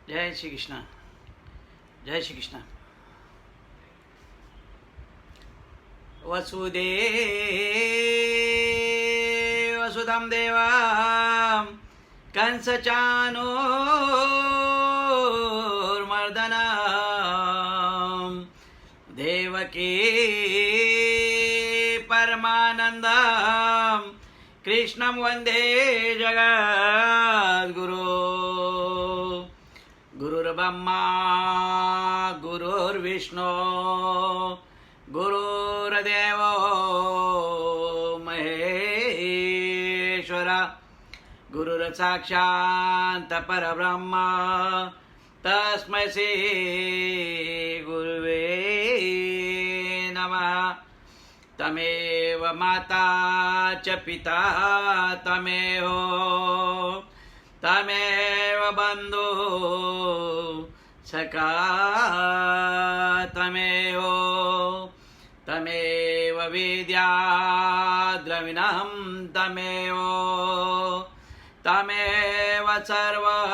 जय श्री कृष्ण। जय श्री कृष्ण। वसुदेव देवं कंसचानूरमर्दनं देवकी परमानन्दं कृष्णं वन्दे जगद्गुरो। गुरुर्ब्रह्मा गुरुर्विष्णु गुरुर्देवो महेश्वर गुरुर्साक्षात् परब्रह्म तस्मै श्री गुरुवे नमः। तमेव माता च पिता तमेव बन्धु सखा तमेव विद्या द्रविणं तमेव सर्वं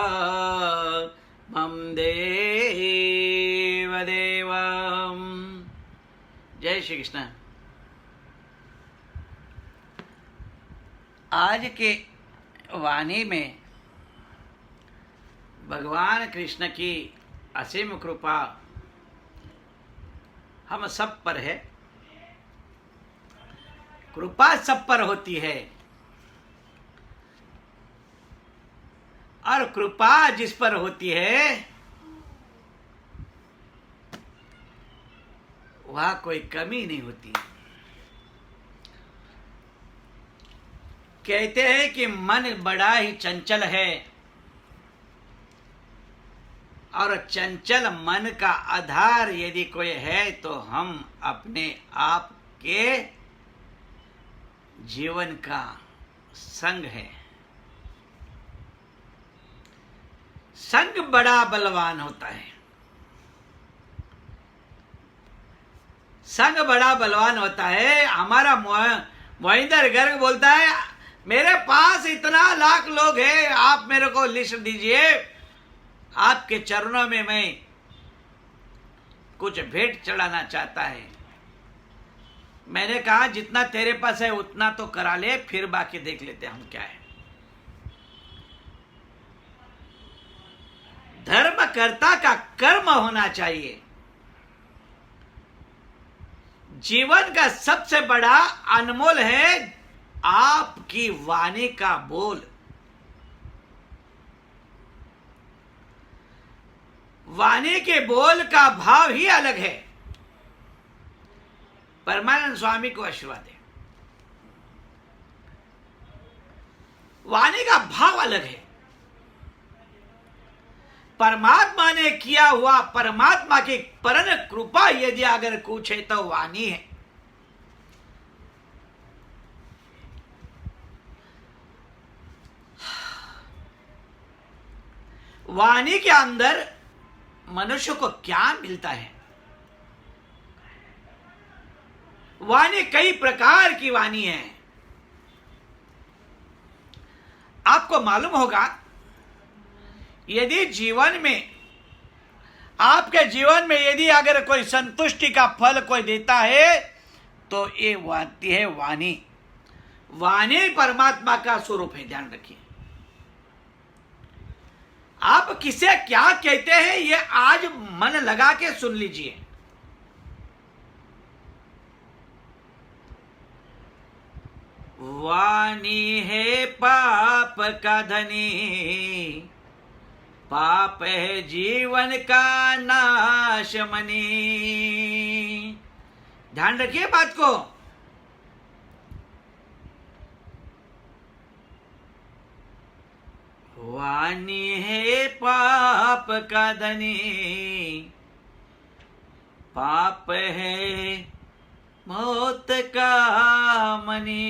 देवदेवं। जय श्री कृष्ण। आज के वाणी में भगवान कृष्ण की असीम कृपा हम सब पर है। कृपा सब पर होती है और कृपा जिस पर होती है वह कोई कमी नहीं होती। कहते हैं कि मन बड़ा ही चंचल है और चंचल मन का आधार यदि कोई है तो हम अपने आप के जीवन का संग है। संग बड़ा बलवान होता है। संग बड़ा बलवान होता है। हमारा मोहिंदर गर्ग बोलता है मेरे पास इतना लाख लोग हैं, आप मेरे को लिस्ट दीजिए, आपके चरणों में मैं कुछ भेंट चढ़ाना चाहता है। मैंने कहा जितना तेरे पास है उतना तो करा ले, फिर बाकी देख लेते हम क्या है। धर्मकर्ता का कर्म होना चाहिए। जीवन का सबसे बड़ा अनमोल है आपकी वाणी का बोल। वाणी के बोल का भाव ही अलग है। परमानंद स्वामी को आशीर्वाद है। वाणी का भाव अलग है। परमात्मा ने किया हुआ, परमात्मा की परम कृपा यदि अगर कुछ है तो वाणी है। वाणी के अंदर मनुष्य को क्या मिलता है? वाणी कई प्रकार की वाणी है। आपको मालूम होगा यदि जीवन में, आपके जीवन में यदि अगर कोई संतुष्टि का फल कोई देता है तो ये आती है वाणी। वाणी परमात्मा का स्वरूप है, ध्यान रखिए। आप किसे क्या कहते हैं ये आज मन लगा के सुन लीजिए। वाणी है पाप का धनी, पाप है जीवन का नाश मनी। ध्यान रखिए बात को। वाणी है पाप का धनी, पाप है मौत का मनी।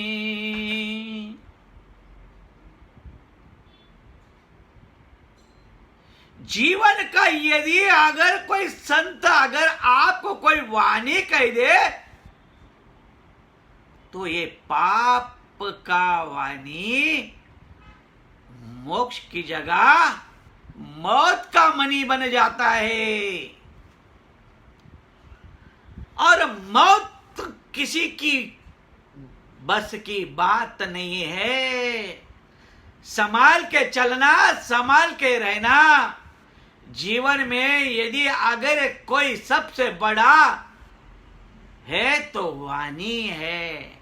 जीवन का यदि अगर कोई संत अगर आपको कोई वाणी कह दे तो ये पाप का वाणी मोक्ष की जगह मौत का मणि बन जाता है। और मौत किसी की बस की बात नहीं है। संभाल के चलना, संभाल के रहना। जीवन में यदि अगर कोई सबसे बड़ा है तो वाणी है।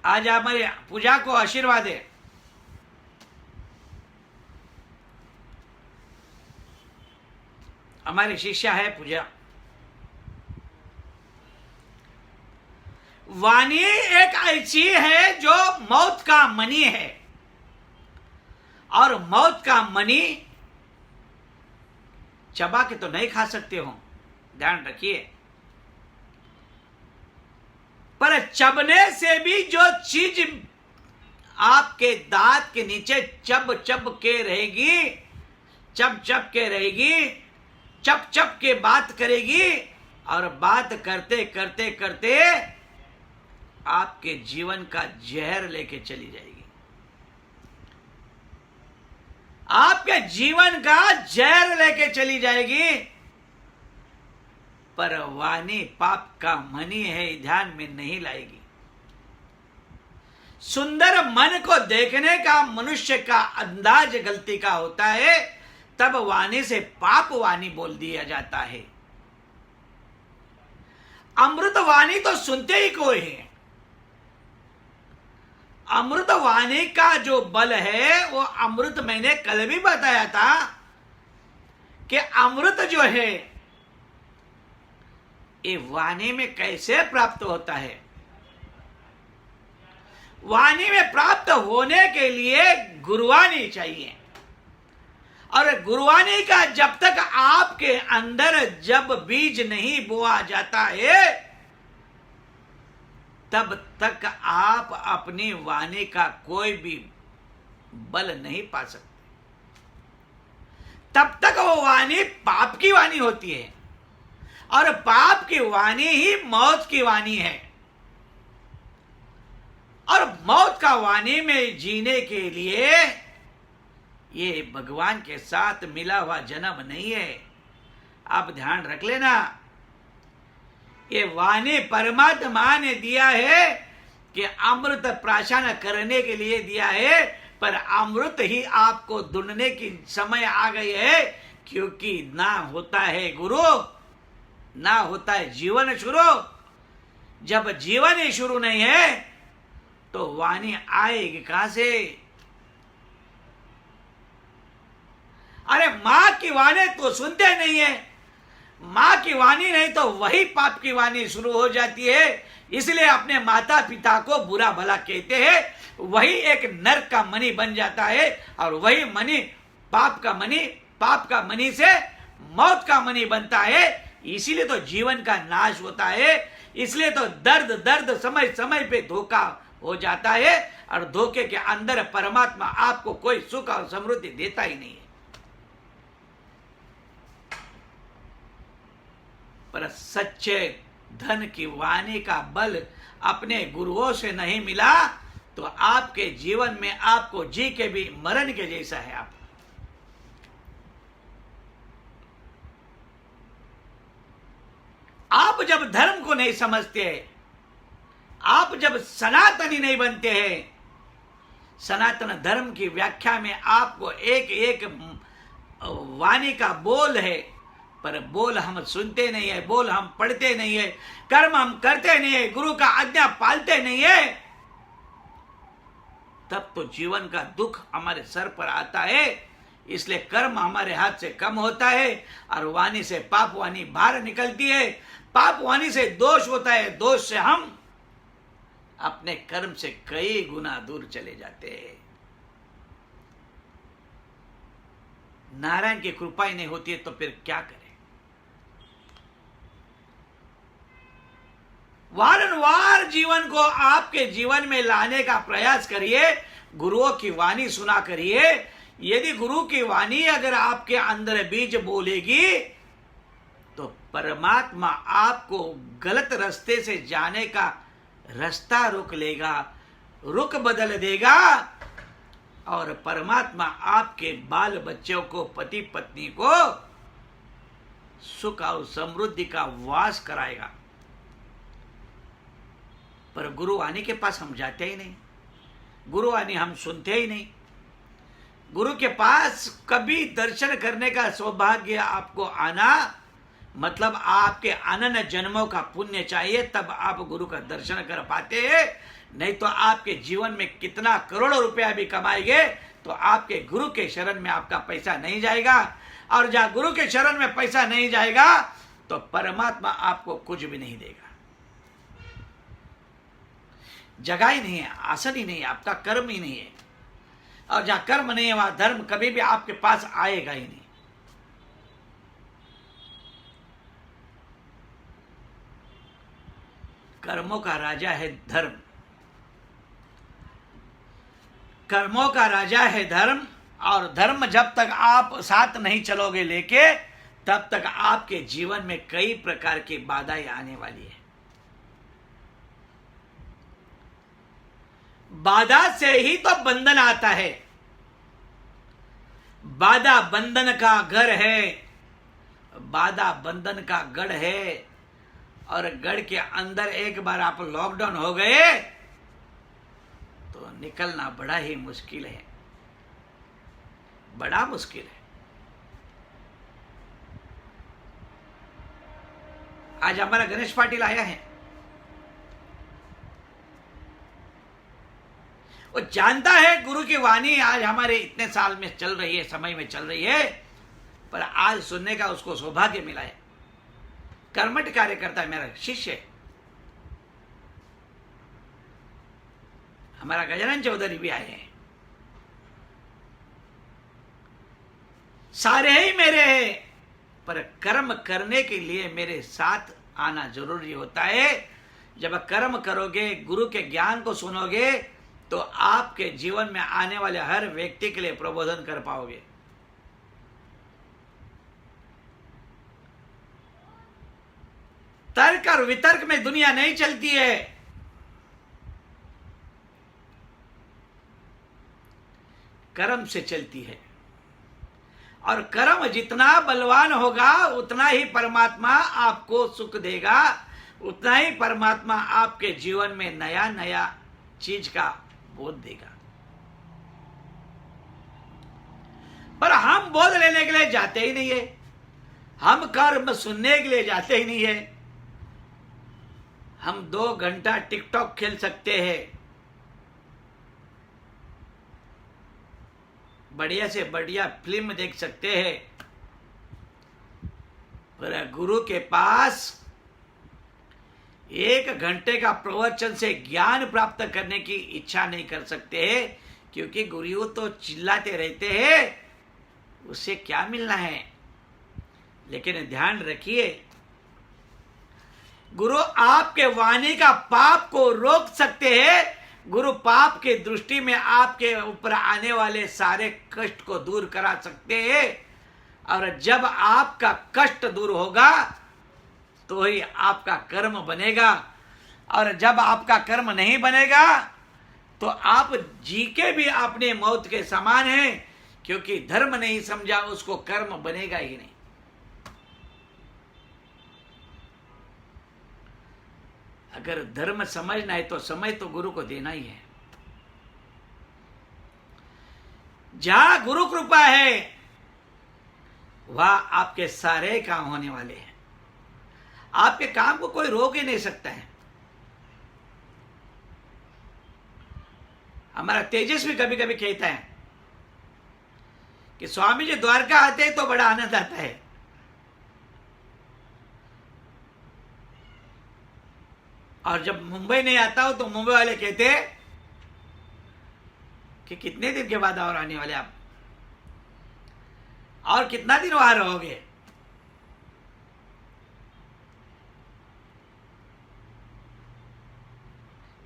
आज हमारी पूजा को आशीर्वाद है। हमारी शिष्या है पूजा। वाणी एक ऐसी है जो मौत का मणि है, और मौत का मणि चबा के तो नहीं खा सकते हो, ध्यान रखिए। पर चबने से भी जो चीज आपके दांत के नीचे चब चब के रहेगी, चब चब के रहेगी, चप चप के बात करेगी, और बात करते करते करते आपके जीवन का जहर लेके चली जाएगी। आपके जीवन का जहर लेके चली जाएगी। पर वाणी पाप का मणि है, ध्यान में नहीं लाएगी। सुंदर मन को देखने का मनुष्य का अंदाज गलती का होता है, तब वाणी से पाप वाणी बोल दिया जाता है। अमृत वाणी तो सुनते ही कोई है। अमृत वाणी का जो बल है वो अमृत, मैंने कल भी बताया था कि अमृत जो है ये वाणी में कैसे प्राप्त होता है। वाणी में प्राप्त होने के लिए गुरुवाणी चाहिए, और गुरुवाणी का जब तक आपके अंदर जब बीज नहीं बोआ जाता है, तब तक आप अपनी वाणी का कोई भी बल नहीं पा सकते। तब तक वो वाणी पाप की वाणी होती है, और पाप की वाणी ही मौत की वाणी है। और मौत का वाणी में जीने के लिए ये भगवान के साथ मिला हुआ जन्म नहीं है। आप ध्यान रख लेना, ये वाणी परमात्मा ने दिया है कि अमृत प्राशन करने के लिए दिया है, पर अमृत ही आपको ढूंढने की समय आ गई है, क्योंकि ना होता है गुरु, ना होता है जीवन शुरू। जब जीवन ही शुरू नहीं है तो वाणी आएगी कहां से? अरे मां की वाणी तो सुनते नहीं है। मां की वाणी नहीं तो वही पाप की वाणी शुरू हो जाती है। इसलिए अपने माता पिता को बुरा भला कहते हैं, वही एक नरक का मणि बन जाता है, और वही मणि पाप का मणि, पाप का मणि से मौत का मणि बनता है। इसीलिए तो जीवन का नाश होता है। इसलिए तो दर्द दर्द समय समय पे धोखा हो जाता है, और धोखे के अंदर परमात्मा आपको कोई सुख और समृद्धि देता ही नहीं है। पर सच्चे धन की वाणी का बल अपने गुरुओं से नहीं मिला तो आपके जीवन में आपको जी के भी मरण के जैसा है। आप जब धर्म को नहीं समझते, आप जब सनातनी नहीं बनते हैं, सनातन धर्म की व्याख्या में आपको एक एक वाणी का बोल है, पर बोल हम सुनते नहीं है, बोल हम पढ़ते नहीं है, कर्म हम करते नहीं है, गुरु का आज्ञा पालते नहीं है, तब तो जीवन का दुख हमारे सर पर आता है। इसलिए कर्म हमारे हाथ से कम होता है, और वाणी से पाप वाणी बाहर निकलती है। पाप वाणी से दोष होता है, दोष से हम अपने कर्म से कई गुना दूर चले जाते हैं। नारायण की कृपा ही नहीं होती है तो फिर क्या करें? वारंवार जीवन को आपके जीवन में लाने का प्रयास करिए। गुरुओं की वाणी सुना करिए। यदि गुरु की वाणी अगर आपके अंदर बीज बोलेगी तो परमात्मा आपको गलत रास्ते से जाने का रास्ता रोक लेगा, रुख बदल देगा और परमात्मा आपके बाल बच्चों को, पति पत्नी को सुख और समृद्धि का वास कराएगा। पर गुरु वाणी के पास हम जाते ही नहीं, गुरु वाणी हम सुनते ही नहीं। गुरु के पास कभी दर्शन करने का सौभाग्य आपको आना मतलब आपके अनंत जन्मों का पुण्य चाहिए, तब आप गुरु का दर्शन कर पाते हैं। नहीं तो आपके जीवन में कितना करोड़ों रुपया भी कमाएंगे तो आपके गुरु के शरण में आपका पैसा नहीं जाएगा, और जहां गुरु के शरण में पैसा नहीं जाएगा तो परमात्मा आपको कुछ भी नहीं देगा। जगह ही नहीं है, आसन ही नहीं है, आपका कर्म ही नहीं है, और जहां कर्म नहीं है वहां धर्म कभी भी आपके पास आएगा ही नहीं। कर्मों का राजा है धर्म, कर्मों का राजा है धर्म, और धर्म जब तक आप साथ नहीं चलोगे लेके, तब तक आपके जीवन में कई प्रकार की बाधाएं आने वाली है। बाधा से ही तो बंधन आता है। बाधा बंधन का घर है, बाधा बंधन का गढ़ है, और गढ़ के अंदर एक बार आप लॉकडाउन हो गए तो निकलना बड़ा ही मुश्किल है, बड़ा मुश्किल है। आज हमारा गणेश पाटिल आया है, वो जानता है गुरु की वाणी आज हमारे इतने साल में चल रही है, समय में चल रही है, पर आज सुनने का उसको सौभाग्य मिला है। कर्मठ कार्य करता है, मेरा शिष्य है। हमारा गजानन चौधरी भी आए हैं, सारे ही मेरे हैं, पर कर्म करने के लिए मेरे साथ आना जरूरी होता है। जब कर्म करोगे, गुरु के ज्ञान को सुनोगे, तो आपके जीवन में आने वाले हर व्यक्ति के लिए प्रबोधन कर पाओगे। तर्क और वितर्क में दुनिया नहीं चलती है, कर्म से चलती है, और कर्म जितना बलवान होगा उतना ही परमात्मा आपको सुख देगा, उतना ही परमात्मा आपके जीवन में नया नया चीज का बोध देगा। पर हम बोध लेने के लिए जाते ही नहीं है, हम कर्म सुनने के लिए जाते ही नहीं है। हम 2 घंटा टिकटॉक खेल सकते हैं, बढ़िया से बढ़िया फिल्म देख सकते हैं, पर गुरु के पास 1 घंटे का प्रवचन से ज्ञान प्राप्त करने की इच्छा नहीं कर सकते हैं, क्योंकि गुरु तो चिल्लाते रहते हैं, उससे क्या मिलना है। लेकिन ध्यान रखिए, गुरु आपके वाणी का पाप को रोक सकते हैं। गुरु पाप की दृष्टि में आपके ऊपर आने वाले सारे कष्ट को दूर करा सकते हैं, और जब आपका कष्ट दूर होगा तो ही आपका कर्म बनेगा, और जब आपका कर्म नहीं बनेगा तो आप जी के भी अपने मौत के समान हैं, क्योंकि धर्म नहीं समझा उसको कर्म बनेगा ही नहीं। अगर धर्म समझना है तो समय तो गुरु को देना ही है। जहां गुरु कृपा है वहां आपके सारे काम होने वाले हैं, आपके काम को कोई रोक ही नहीं सकता है। हमारा तेजस भी कभी कभी कहता है कि स्वामी जी द्वारका आते हैं तो बड़ा आनंद आता है, और जब मुंबई नहीं आता हो तो मुंबई वाले कहते हैं कि कितने दिन के बाद और आने वाले आप, और कितना दिन वहां रहोगे।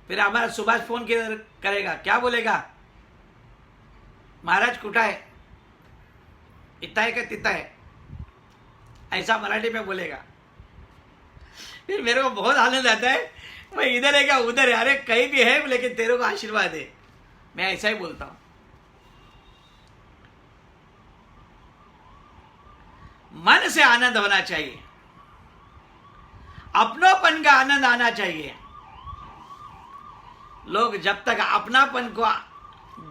फिर हमारा सुभाष फोन करेगा, क्या बोलेगा, महाराज कुठा है, इतना है क्या तिता है, ऐसा मराठी में बोलेगा। फिर मेरे को बहुत आनंद आता है, मैं इधर है क्या उधर है, अरे कहीं भी है लेकिन तेरे को आशीर्वाद है। मैं ऐसा ही बोलता हूं। मन से आनंद होना चाहिए, अपनोपन का आनंद आना चाहिए। लोग जब तक अपनापन को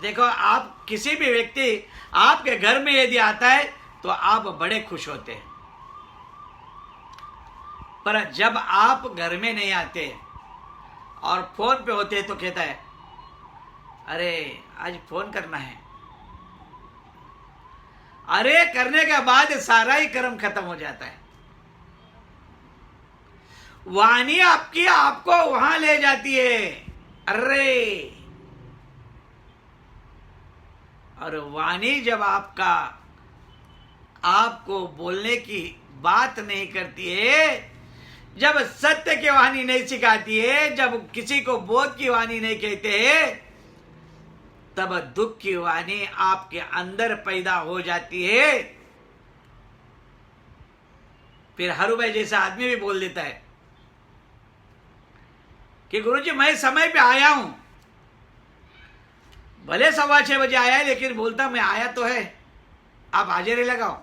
देखो, आप किसी भी व्यक्ति आपके घर में यदि आता है तो आप बड़े खुश होते हैं, पर जब आप घर में नहीं आते और फोन पे होते तो कहता है अरे आज फोन करना है। अरे करने के बाद सारा ही कर्म खत्म हो जाता है। वाणी आपकी आपको वहां ले जाती है। अरे और वाणी जब आपको बोलने की बात नहीं करती है, जब सत्य की वाणी नहीं सिखाती है, जब किसी को बोध की वाणी नहीं कहते हैं, तब दुख की वाणी आपके अंदर पैदा हो जाती है। फिर हरू भाई जैसा आदमी भी बोल देता है कि गुरुजी मैं समय पे आया हूं, भले 6:15 बजे आया है, लेकिन बोलता मैं आया तो है, आप हाजिरी लगाओ।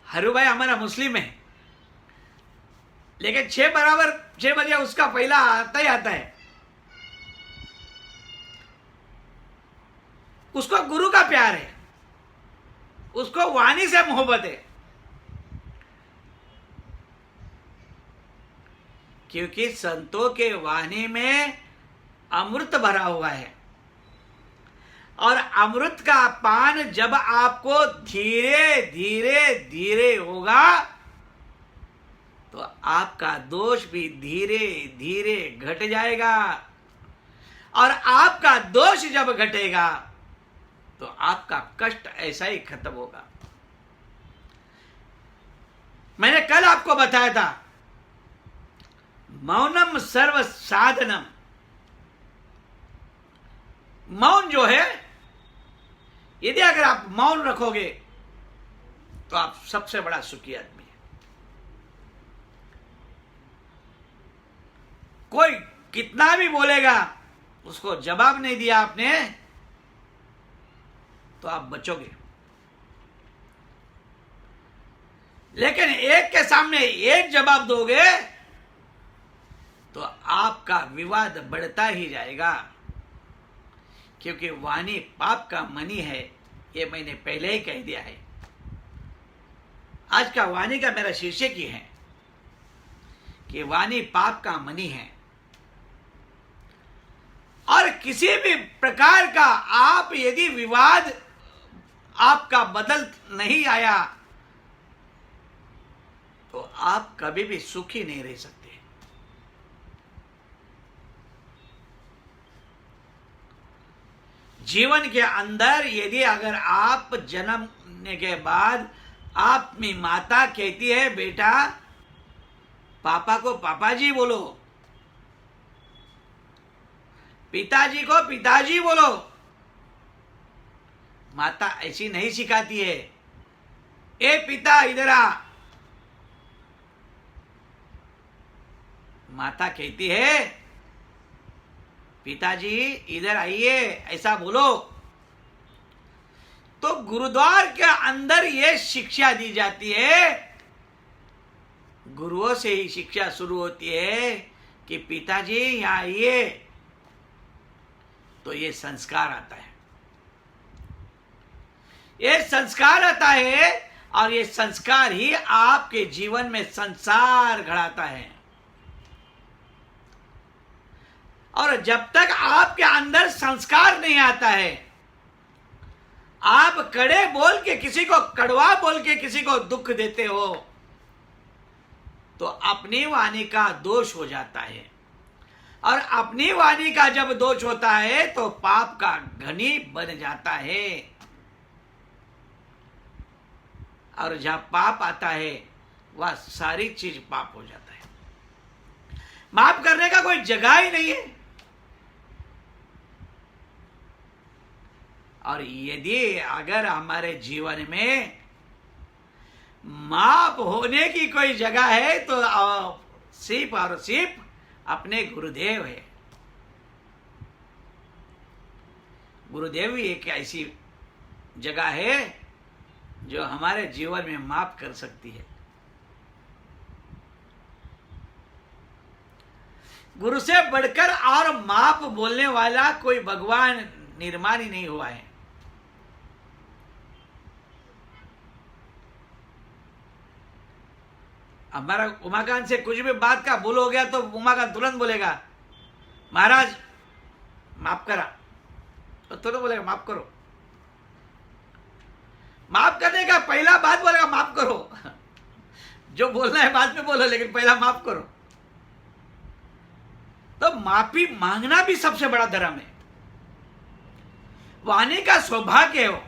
हरू भाई हमारा मुस्लिम है, लेकिन 6 बजे उसका पहला आता ही आता है। उसको गुरु का प्यार है, उसको वाणी से मोहब्बत है, क्योंकि संतों के वाणी में अमृत भरा हुआ है। और अमृत का पान जब आपको धीरे धीरे धीरे होगा तो आपका दोष भी धीरे धीरे घट जाएगा। और आपका दोष जब घटेगा तो आपका कष्ट ऐसा ही खत्म होगा। मैंने कल आपको बताया था मौनम सर्व साधनम। मौन जो है, यदि अगर आप मौन रखोगे तो आप सबसे बड़ा सुखी आदमी है। कोई कितना भी बोलेगा, उसको जवाब नहीं दिया आपने तो आप बचोगे। लेकिन एक के सामने एक जवाब दोगे तो आपका विवाद बढ़ता ही जाएगा, क्योंकि वाणी पाप का मणि है। ये मैंने पहले ही कह दिया है। आज का वाणी का मेरा शीर्षक ही है कि वाणी पाप का मणि है। और किसी भी प्रकार का आप यदि विवाद आपका बदल नहीं आया तो आप कभी भी सुखी नहीं रह सकते। जीवन के अंदर यदि अगर आप जन्मने के बाद आपकी माता कहती है बेटा पापा को पापा जी बोलो, पिताजी को पिताजी बोलो, माता ऐसी नहीं सिखाती है। ए पिता इधर आ, माता कहती है पिताजी इधर आइए, ऐसा बोलो। तो गुरुद्वार के अंदर ये शिक्षा दी जाती है, गुरुओं से ही शिक्षा शुरू होती है कि पिताजी यहां आइए, तो ये संस्कार आता है। ये संस्कार आता है और ये संस्कार ही आपके जीवन में संसार घड़ाता है। और जब तक आपके अंदर संस्कार नहीं आता है, आप कड़े बोल के किसी को कड़वा बोल के किसी को दुख देते हो तो अपनी वाणी का दोष हो जाता है। और अपनी वाणी का जब दोष होता है तो पाप का घनी बन जाता है। और जहां पाप आता है वह सारी चीज पाप हो जाता है। माफ करने का कोई जगह ही नहीं है। और यदि अगर हमारे जीवन में माप होने की कोई जगह है तो सिर्फ और सिर्फ अपने गुरुदेव है। गुरुदेव ही एक ऐसी जगह है जो हमारे जीवन में माप कर सकती है। गुरु से बढ़कर और माप बोलने वाला कोई भगवान निर्माण ही नहीं हुआ है। हमारा उमाकांत से कुछ भी बात का भूल हो गया तो उमाकांत तुरंत बोलेगा महाराज माफ करा, तो तुरंत बोलेगा माफ करो। माफ करने का पहला बात बोलेगा माफ करो। जो बोलना है बाद में बोलो, लेकिन पहला माफ करो। तो माफी मांगना भी सबसे बड़ा धर्म है। वाणी का सौभाग्य हो,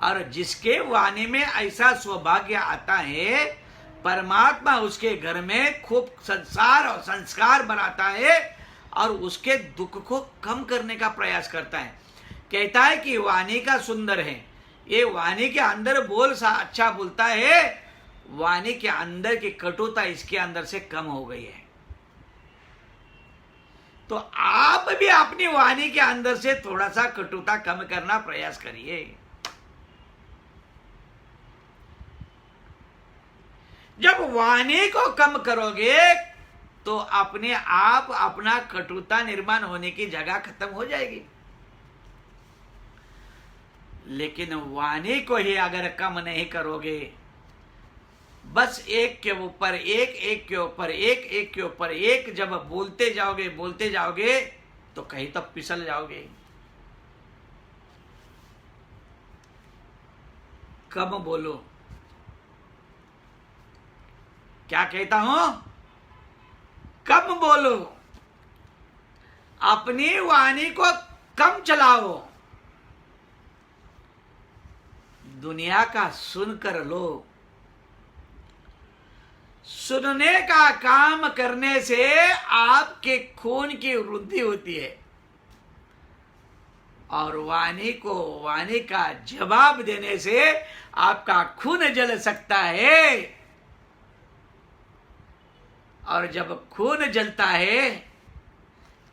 और जिसके वाणी में ऐसा सौभाग्य आता है, परमात्मा उसके घर में खूब संसार और संस्कार बनाता है और उसके दुख को कम करने का प्रयास करता है। कहता है कि वाणी का सुंदर है, ये वाणी के अंदर बोल सा अच्छा बोलता है, वाणी के अंदर की कटुता इसके अंदर से कम हो गई है। तो आप भी अपनी वाणी के अंदर से थोड़ा सा कटुता कम करना प्रयास करिए। जब वाणी को कम करोगे तो अपने आप अपना कटुता निर्माण होने की जगह खत्म हो जाएगी। लेकिन वाणी को ही अगर कम नहीं करोगे, बस एक के ऊपर एक, एक के ऊपर एक, एक के ऊपर एक जब बोलते जाओगे तो कहीं तक फिसल जाओगे। कम बोलो। क्या कहता हूं? कम बोलो, अपनी वाणी को कम चलाओ, दुनिया का सुनकर लो। सुनने का काम करने से आपके खून की वृद्धि होती है, और वाणी का जवाब देने से आपका खून जल सकता है, और जब खून जलता है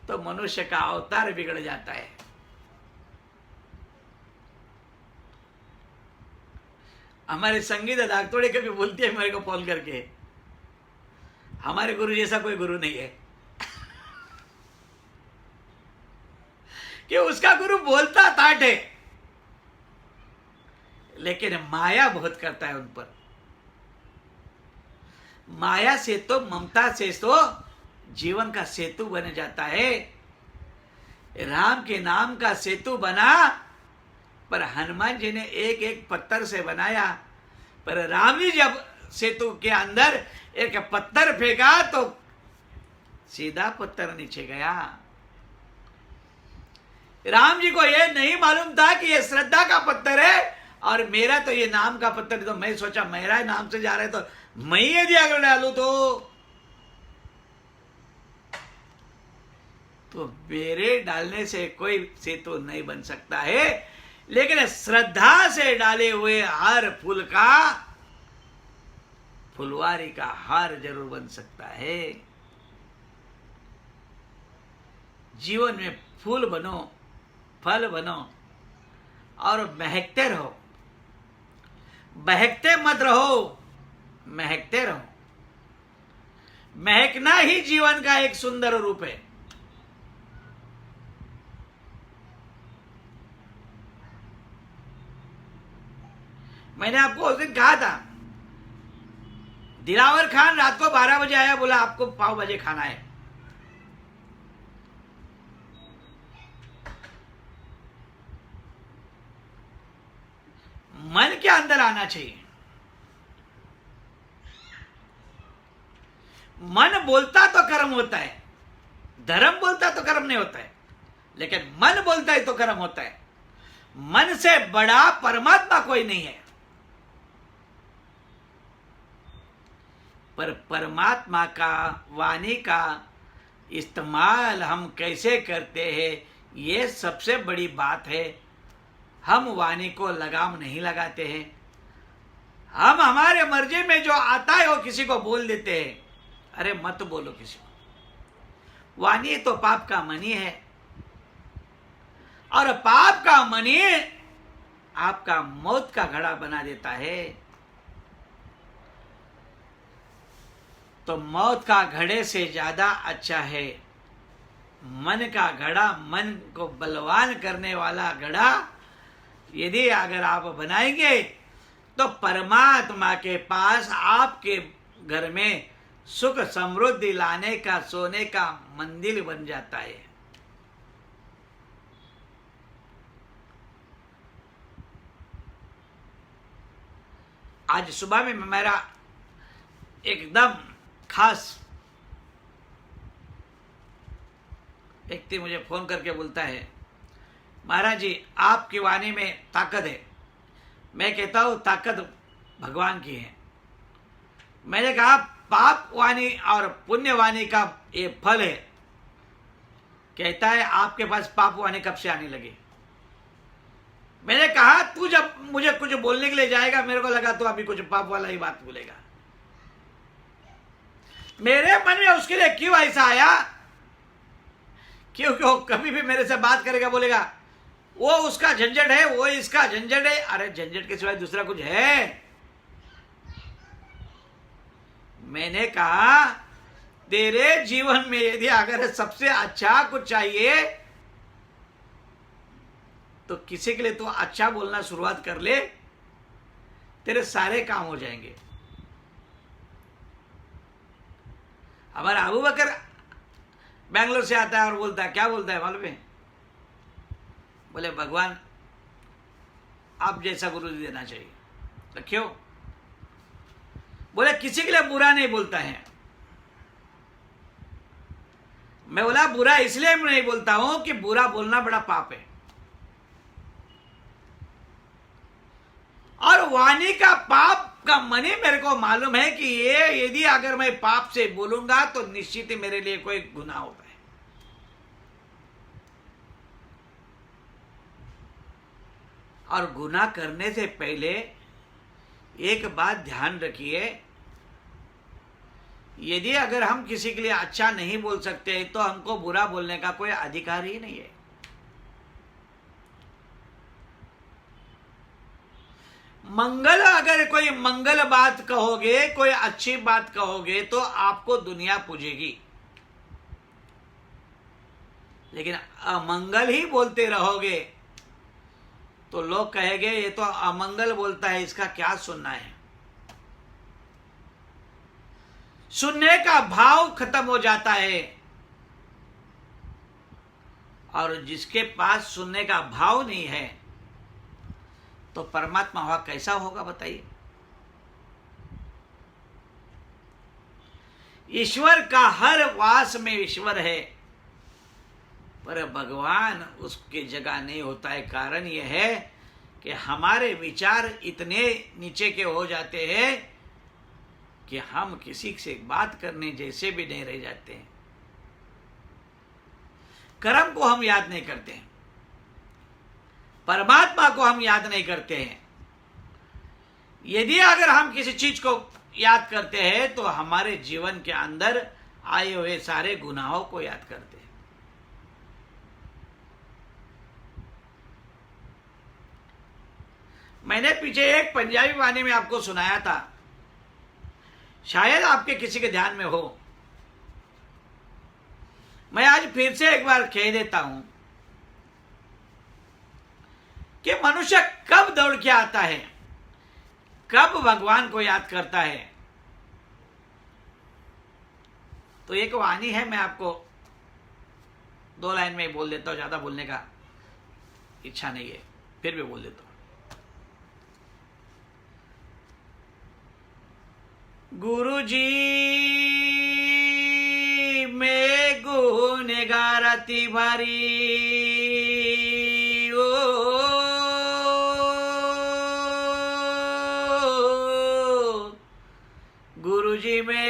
तो मनुष्य का अवतार बिगड़ जाता है। हमारे संगीत दागतोड़े कभी बोलती है मेरे को फोन करके, हमारे गुरु जैसा कोई गुरु नहीं है। कि उसका गुरु बोलता ताट है, लेकिन माया बहुत करता है उन पर। माया से तो, ममता से तो जीवन का सेतु बन जाता है। राम के नाम का सेतु बना, पर हनुमान जी ने एक एक पत्थर से बनाया। पर राम जी जब सेतु के अंदर एक पत्थर फेंका तो सीधा पत्थर नीचे गया। राम जी को यह नहीं मालूम था कि यह श्रद्धा का पत्थर है और मेरा तो ये नाम का पत्थर। तो मैं सोचा मेरा नाम से जा रहा है तो मैं यदि अगर डालू तो मेरे डालने से कोई सेतु नहीं बन सकता है, लेकिन श्रद्धा से डाले हुए हर फूल का फुलवारी का हार जरूर बन सकता है। जीवन में फूल बनो, फल बनो और महकते रहो। बहकते मत रहो, महकते रहो। महकना ही जीवन का एक सुंदर रूप है। मैंने आपको उस दिन कहा था, दिलावर खान रात को 12 बजे आया, बोला आपको पाव भाजी खाना है। मन के अंदर आना चाहिए। मन बोलता तो कर्म होता है, धर्म बोलता तो कर्म नहीं होता है, लेकिन मन बोलता है तो कर्म होता है। मन से बड़ा परमात्मा कोई नहीं है। पर परमात्मा का वाणी का इस्तेमाल हम कैसे करते हैं, ये सबसे बड़ी बात है। हम वाणी को लगाम नहीं लगाते हैं। हम हमारे मर्जी में जो आता है वो किसी को बोल देते हैं। अरे मत बोलो किसी को। वाणी तो पाप का मणि है, और पाप का मणि आपका मौत का घड़ा बना देता है। तो मौत का घड़े से ज्यादा अच्छा है मन का घड़ा, मन को बलवान करने वाला घड़ा यदि अगर आप बनाएंगे तो परमात्मा के पास आपके घर में सुख समृद्धि लाने का सोने का मंदिर बन जाता है। आज सुबह में मेरा एकदम खास व्यक्ति मुझे फोन करके बोलता है, महाराज जी आपकी वाणी में ताकत है। मैं कहता हूं ताकत भगवान की है। मैंने कहा पाप वाणी और पुण्य वाणी का ये फल है। कहता है आपके पास पाप वाणी कब से आने लगी? मैंने कहा तू जब मुझे कुछ बोलने के लिए जाएगा मेरे को लगा तू अभी कुछ पाप वाला ही बात बोलेगा। मेरे मन में उसके लिए क्यों ऐसा आया? क्योंकि वो कभी भी मेरे से बात करेगा बोलेगा वो उसका झंझट है, वो इसका झंझट है। अरे झंझट के सिवाय दूसरा कुछ है? मैंने कहा तेरे जीवन में यदि अगर सबसे अच्छा कुछ चाहिए तो किसी के लिए तो अच्छा बोलना शुरुआत कर ले, तेरे सारे काम हो जाएंगे। हमारा अबू बकर बैंगलोर से आता है और बोलता है, क्या बोलता है मालूम है? बोले भगवान आप जैसा गुरु देना चाहिए। तो क्यों? बोले किसी के लिए बुरा नहीं बोलता है। मैं बोला बुरा इसलिए नहीं बोलता हूं कि बुरा बोलना बड़ा पाप है, और वाणी का पाप का मणि मेरे को मालूम है कि ये यदि अगर मैं पाप से बोलूंगा तो निश्चित ही मेरे लिए कोई गुनाह होगा। और गुनाह करने से पहले एक बात ध्यान रखिए, यदि अगर हम किसी के लिए अच्छा नहीं बोल सकते तो हमको बुरा बोलने का कोई अधिकार ही नहीं है। मंगल अगर कोई मंगल बात कहोगे, कोई अच्छी बात कहोगे तो आपको दुनिया पूजेगी, लेकिन अमंगल ही बोलते रहोगे तो लोग कहेंगे ये तो अमंगल बोलता है, इसका क्या सुनना है। सुनने का भाव खत्म हो जाता है, और जिसके पास सुनने का भाव नहीं है तो परमात्मा हुआ कैसा होगा बताइए। ईश्वर का हर वास में ईश्वर है, पर भगवान उसके जगह नहीं होता है। कारण यह है कि हमारे विचार इतने नीचे के हो जाते हैं कि हम किसी से बात करने जैसे भी नहीं रह जाते हैं। कर्म को हम याद नहीं करते हैं, परमात्मा को हम याद नहीं करते हैं। यदि अगर हम किसी चीज को याद करते हैं तो हमारे जीवन के अंदर आए हुए सारे गुनाहों को याद करते हैं। मैंने पीछे एक पंजाबी वाणी में आपको सुनाया था, शायद आपके किसी के ध्यान में हो। मैं आज फिर से एक बार कह देता हूं कि मनुष्य कब दौड़ के आता है, कब भगवान को याद करता है। तो एक वाणी है, मैं आपको 2 लाइन में बोल देता हूं, ज्यादा बोलने का इच्छा नहीं है, फिर भी बोल देता हूं। गुरुजी में गुनहगार अति भारी, ओ गुरुजी में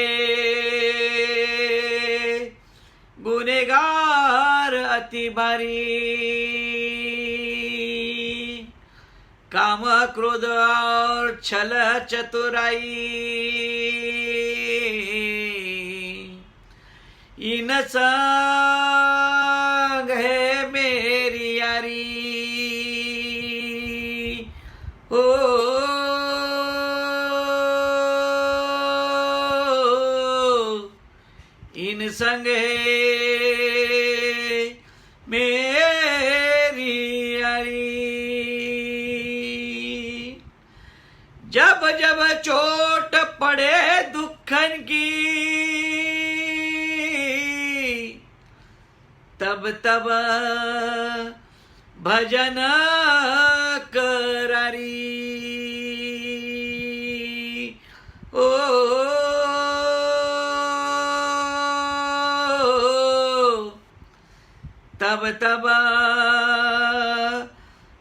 गुनहगार अति भारी, काम क्रोध और छल चतुराई, इन संग है मेरी यारी। ओ इन संग है मेरी यारी। जब जब चोट पड़े दुखन की, तब तब भजन करारी। ओ तब तब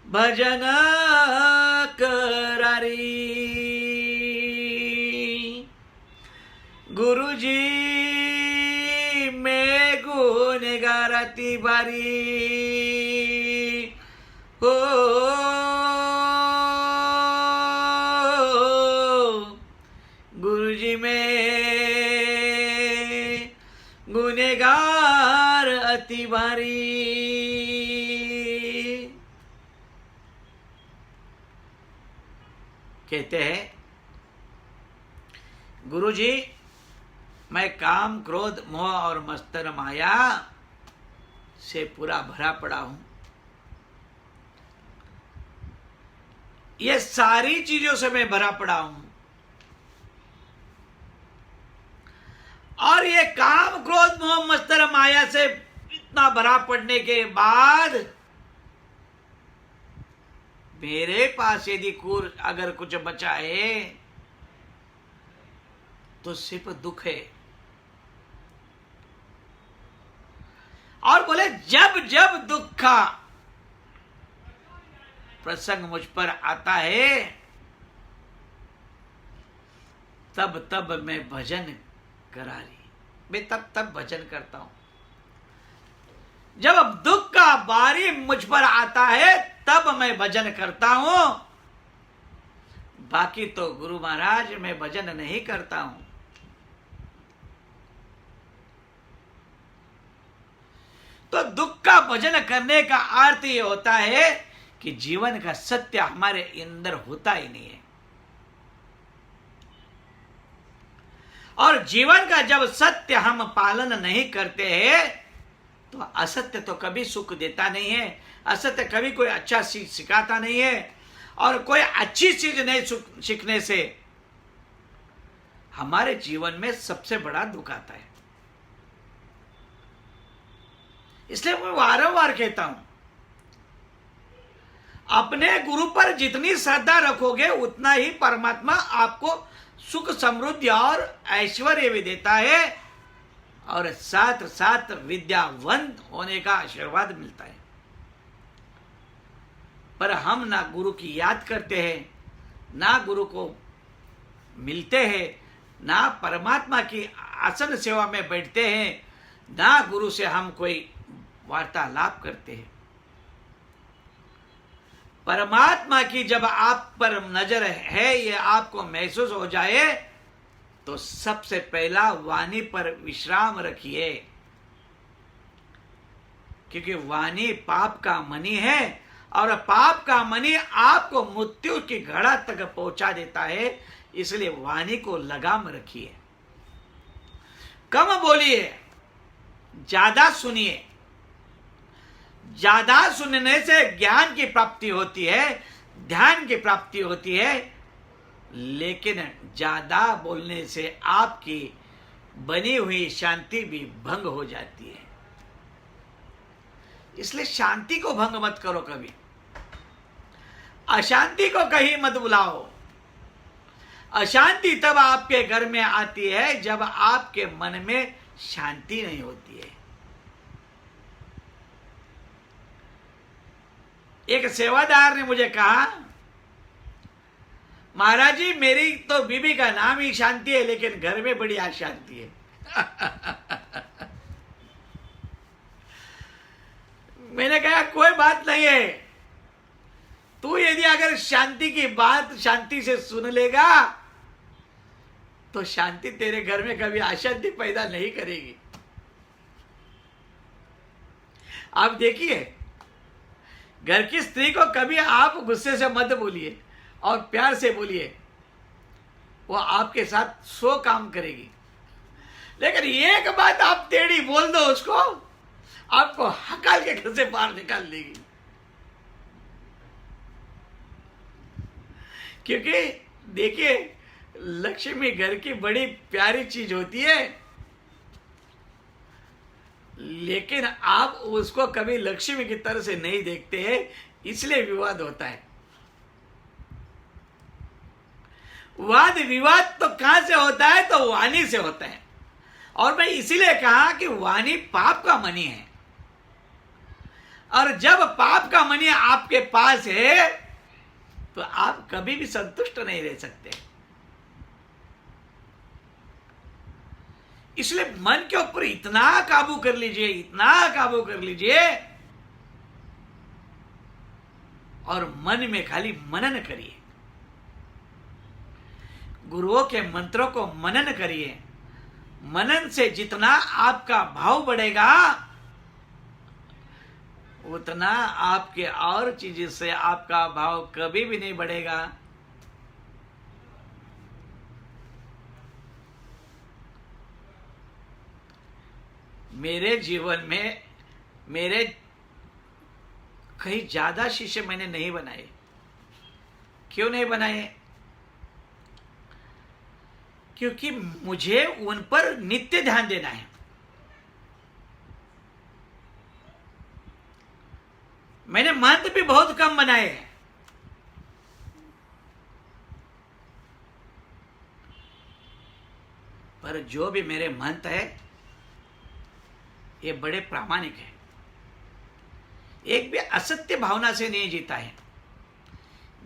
भजन करारी। गुरुजी में गुनगारती बारी। हो गुरुजी में गुनेगार अति भारी। कहते हैं गुरुजी, मैं काम क्रोध मोह और मत्सर माया से पूरा भरा पड़ा हूं। ये सारी चीजों से मैं भरा पड़ा हूं, और ये काम क्रोध मोह मत्सर माया से इतना भरा पड़ने के बाद मेरे पास यदि अगर कुछ बचा है तो सिर्फ दुख है। और बोले जब जब दुख का प्रसंग मुझ पर आता है, तब तब मैं भजन करारी, मैं तब भजन करता हूं। जब दुख का बारी मुझ पर आता है तब मैं भजन करता हूं, बाकी तो गुरु महाराज मैं भजन नहीं करता हूं। तो दुख का भजन करने का अर्थ ये होता है कि जीवन का सत्य हमारे अंदर होता ही नहीं है। और जीवन का जब सत्य हम पालन नहीं करते हैं तो असत्य तो कभी सुख देता नहीं है, असत्य कभी कोई अच्छा चीज सिखाता नहीं है, और कोई अच्छी चीज नहीं सीखने से हमारे जीवन में सबसे बड़ा दुख आता है। इसलिए मैं वारंवार कहता हूं, अपने गुरु पर जितनी श्रद्धा रखोगे उतना ही परमात्मा आपको सुख समृद्धि और ऐश्वर्य भी देता है, और साथ साथ विद्यावंत होने का आशीर्वाद मिलता है। पर हम ना गुरु की याद करते हैं, ना गुरु को मिलते हैं, ना परमात्मा की आसन सेवा में बैठते हैं, ना गुरु से हम कोई वार्तालाप करते हैं। परमात्मा की जब आप पर नजर है, ये आपको महसूस हो जाए, तो सबसे पहला वाणी पर विश्राम रखिए, क्योंकि वाणी पाप का मणि है, और पाप का मणि आपको मृत्यु की घड़ा तक पहुंचा देता है। इसलिए वाणी को लगाम रखिए, कम बोलिए, ज्यादा सुनिए। ज्यादा सुनने से ज्ञान की प्राप्ति होती है, ध्यान की प्राप्ति होती है, लेकिन ज्यादा बोलने से आपकी बनी हुई शांति भी भंग हो जाती है। इसलिए शांति को भंग मत करो, कभी अशांति को कहीं मत बुलाओ। अशांति तब आपके घर में आती है जब आपके मन में शांति नहीं होती है। एक सेवादार ने मुझे कहा, महाराज जी मेरी तो बीबी का नाम ही शांति है, लेकिन घर में बड़ी अशांति है। मैंने कहा कोई बात नहीं है, तू यदि अगर शांति की बात शांति से सुन लेगा तो शांति तेरे घर में कभी अशांति पैदा नहीं करेगी। आप देखिए, घर की स्त्री को कभी आप गुस्से से मत बोलिए और प्यार से बोलिए, वो आपके साथ 100 काम करेगी। लेकिन एक बात आप टेढ़ी बोल दो उसको, आपको हकाल के घर से बाहर निकाल देगी। क्योंकि देखिए, लक्ष्मी घर की बड़ी प्यारी चीज होती है, लेकिन आप उसको कभी लक्ष्मी की तरह से नहीं देखते हैं, इसलिए विवाद होता है। वाद विवाद तो कहां से होता है? तो वाणी से होता है। और मैं इसीलिए कहा कि वाणी पाप का मणि है, और जब पाप का मणि आपके पास है तो आप कभी भी संतुष्ट नहीं रह सकते। इसलिए मन के ऊपर इतना काबू कर लीजिए, इतना काबू कर लीजिए, और मन में खाली मनन करिए, गुरुओं के मंत्रों को मनन करिए। मनन से जितना आपका भाव बढ़ेगा, उतना आपके और चीज से आपका भाव कभी भी नहीं बढ़ेगा। मेरे जीवन में मेरे कहीं ज्यादा शिष्य मैंने नहीं बनाए। क्यों नहीं बनाए? क्योंकि मुझे उन पर नित्य ध्यान देना है। मैंने मंत्र भी बहुत कम बनाए हैं, पर जो भी मेरे मंत्र है ये बड़े प्रामाणिक है। एक भी असत्य भावना से नहीं जीता है,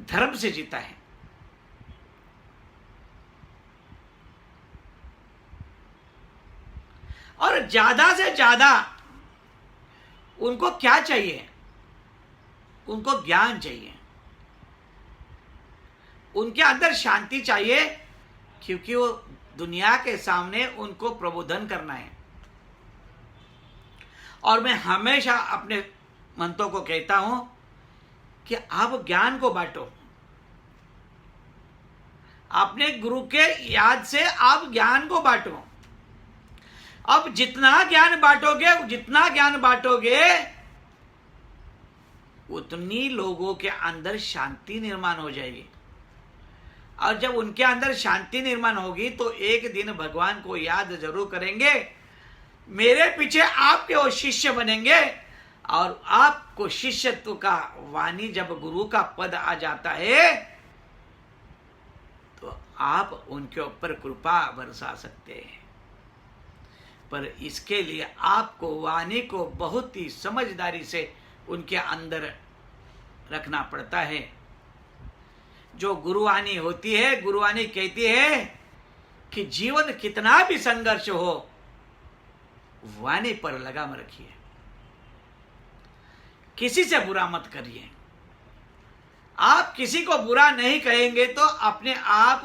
धर्म से जीता है। और ज्यादा से ज्यादा उनको क्या चाहिए? उनको ज्ञान चाहिए, उनके अंदर शांति चाहिए, क्योंकि वो दुनिया के सामने उनको प्रबोधन करना है। और मैं हमेशा अपने मंत्रों को कहता हूं कि आप ज्ञान को बांटो। अपने गुरु के याद से आप ज्ञान को बांटो। अब जितना ज्ञान बांटोगे उतनी लोगों के अंदर शांति निर्माण हो जाएगी। और जब उनके अंदर शांति निर्माण होगी तो एक दिन भगवान को याद जरूर करेंगे, मेरे पीछे आपके वो शिष्य बनेंगे। और आपको शिष्यत्व का वाणी जब गुरु का पद आ जाता है तो आप उनके ऊपर कृपा बरसा सकते हैं। पर इसके लिए आपको वाणी को बहुत ही समझदारी से उनके अंदर रखना पड़ता है। जो गुरुवाणी होती है, गुरुवाणी कहती है कि जीवन कितना भी संघर्ष हो, वाणी पर लगाम रखिए, किसी से बुरा मत करिए। आप किसी को बुरा नहीं कहेंगे तो अपने आप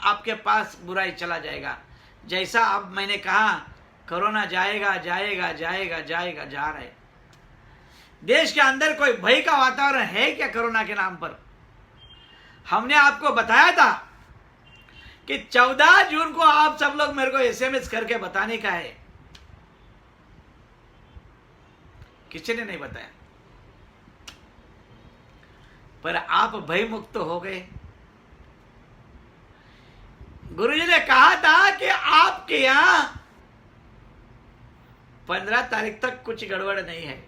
आपके पास बुराई चला जाएगा। जैसा अब मैंने कहा, कोरोना जाएगा जाएगा जाएगा जाएगा जा रहा है। देश के अंदर कोई भय का वातावरण है क्या कोरोना के नाम पर? हमने आपको बताया था कि 14 जून को आप सब लोग मेरे को एसएमएस करके बताने का है। किसी ने नहीं बताया, पर आप भय मुक्त हो गए। गुरुजी ने कहा था कि आपके यहां 15 तारीख तक कुछ गड़बड़ नहीं है,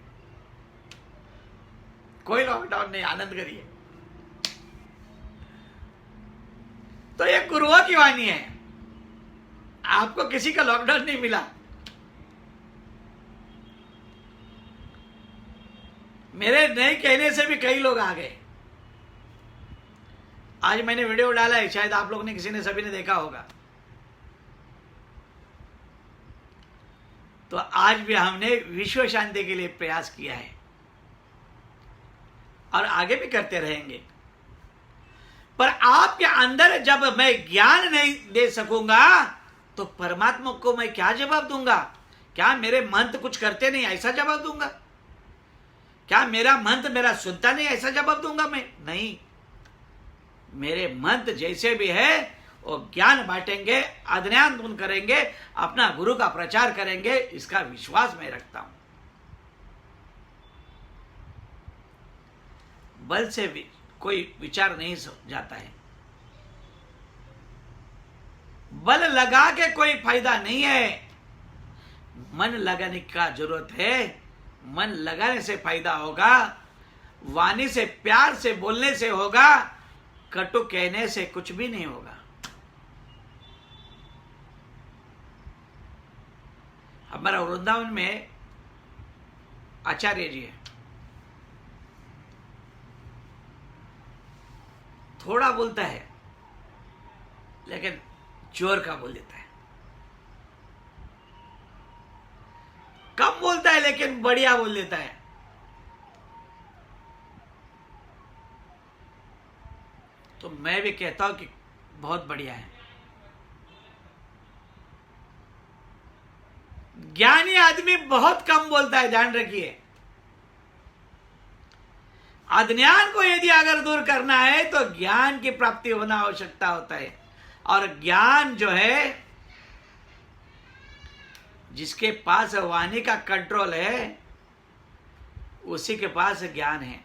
कोई लॉकडाउन नहीं, आनंद करिए। तो ये गुरुओं की वाणी है, आपको किसी का लॉकडाउन नहीं मिला। मेरे नहीं कहने से भी कई लोग आ गए। आज मैंने वीडियो डाला है, शायद आप लोग ने किसी ने सभी ने देखा होगा। तो आज भी हमने विश्व शांति के लिए प्रयास किया है। और आगे भी करते रहेंगे। पर आपके अंदर जब मैं ज्ञान नहीं दे सकूंगा तो परमात्मा को मैं क्या जवाब दूंगा? क्या मेरे मंत्र कुछ करते नहीं ऐसा जवाब दूंगा? क्या मेरा मंत्र मेरा सुनता नहीं ऐसा जवाब दूंगा मैं? नहीं, मेरे मंत्र जैसे भी है वो ज्ञान बांटेंगे, अज्ञान दूर करेंगे, अपना गुरु का प्रचार करेंगे, इसका विश्वास मैं रखता हूं। बल से भी कोई विचार नहीं जाता है, बल लगा के कोई फायदा नहीं है, मन लगाने का जरूरत है। मन लगाने से फायदा होगा, वाणी से प्यार से बोलने से होगा, कटु कहने से कुछ भी नहीं होगा। हमारा वृंदावन में आचार्य जी है, थोड़ा बोलता है लेकिन जोर का बोल देता है, कम बोलता है लेकिन बढ़िया बोल देता है। तो मैं भी कहता हूं कि बहुत बढ़िया है। ज्ञानी आदमी बहुत कम बोलता है, ध्यान रखिए। अज्ञान को यदि अगर दूर करना है तो ज्ञान की प्राप्ति होना आवश्यकता होता है। और ज्ञान जो है, जिसके पास वाणी का कंट्रोल है उसी के पास ज्ञान है।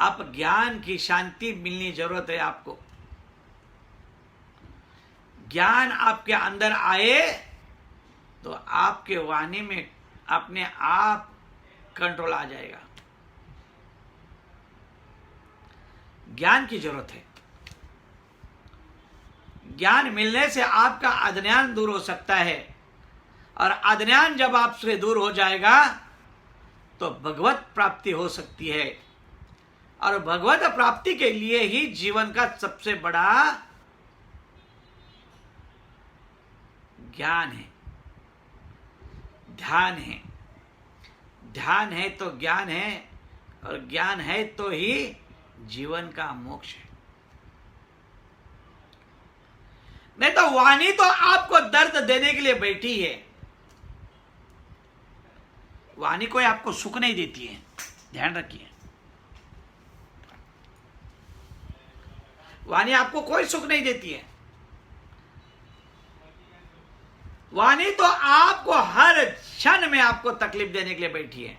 अब ज्ञान की शांति मिलनी जरूरत है आपको। ज्ञान आपके अंदर आए तो आपके वाणी में अपने आप कंट्रोल आ जाएगा। ज्ञान की जरूरत है। ज्ञान मिलने से आपका अज्ञान दूर हो सकता है, और अज्ञान जब आपसे दूर हो जाएगा तो भगवत प्राप्ति हो सकती है। और भगवत प्राप्ति के लिए ही जीवन का सबसे बड़ा ज्ञान है, ध्यान है। ध्यान है तो ज्ञान है, और ज्ञान है तो ही जीवन का मोक्ष है। नहीं तो वाणी तो आपको दर्द देने के लिए बैठी है। वाणी कोई आपको सुख नहीं देती है, ध्यान रखिए। वाणी आपको कोई सुख नहीं देती है। वाणी तो आपको हर क्षण में आपको तकलीफ देने के लिए बैठी है।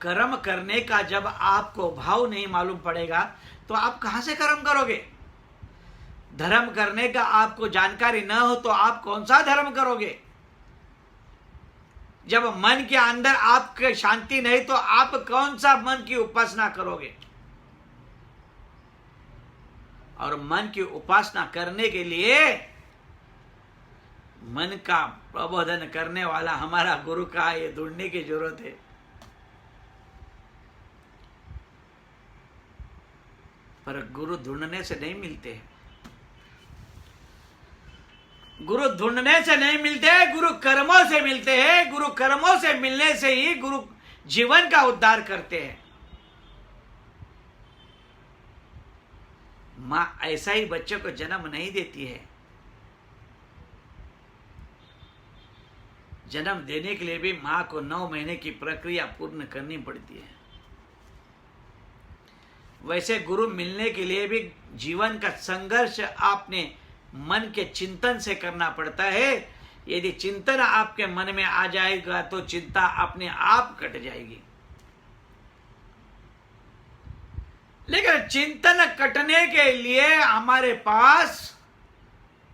कर्म करने का जब आपको भाव नहीं मालूम पड़ेगा तो आप कहां से कर्म करोगे? धर्म करने का आपको जानकारी न हो तो आप कौन सा धर्म करोगे? जब मन के अंदर आपके शांति नहीं तो आप कौन सा मन की उपासना करोगे? और मन की उपासना करने के लिए मन का प्रबोधन करने वाला हमारा गुरु का ये ढूंढने की जरूरत है। पर गुरु ढूंढने से नहीं मिलते हैं। गुरु ढूंढने से नहीं मिलते, गुरु कर्मों से मिलते हैं। गुरु कर्मों से मिलने से ही गुरु जीवन का उद्धार करते हैं। मां ऐसा ही बच्चों को जन्म नहीं देती है। जन्म देने के लिए भी मां को 9 महीने की प्रक्रिया पूर्ण करनी पड़ती है। वैसे गुरु मिलने के लिए भी जीवन का संघर्ष आपने मन के चिंतन से करना पड़ता है। यदि चिंतन आपके मन में आ जाएगा तो चिंता अपने आप कट जाएगी। लेकिन चिंतन कटने के लिए हमारे पास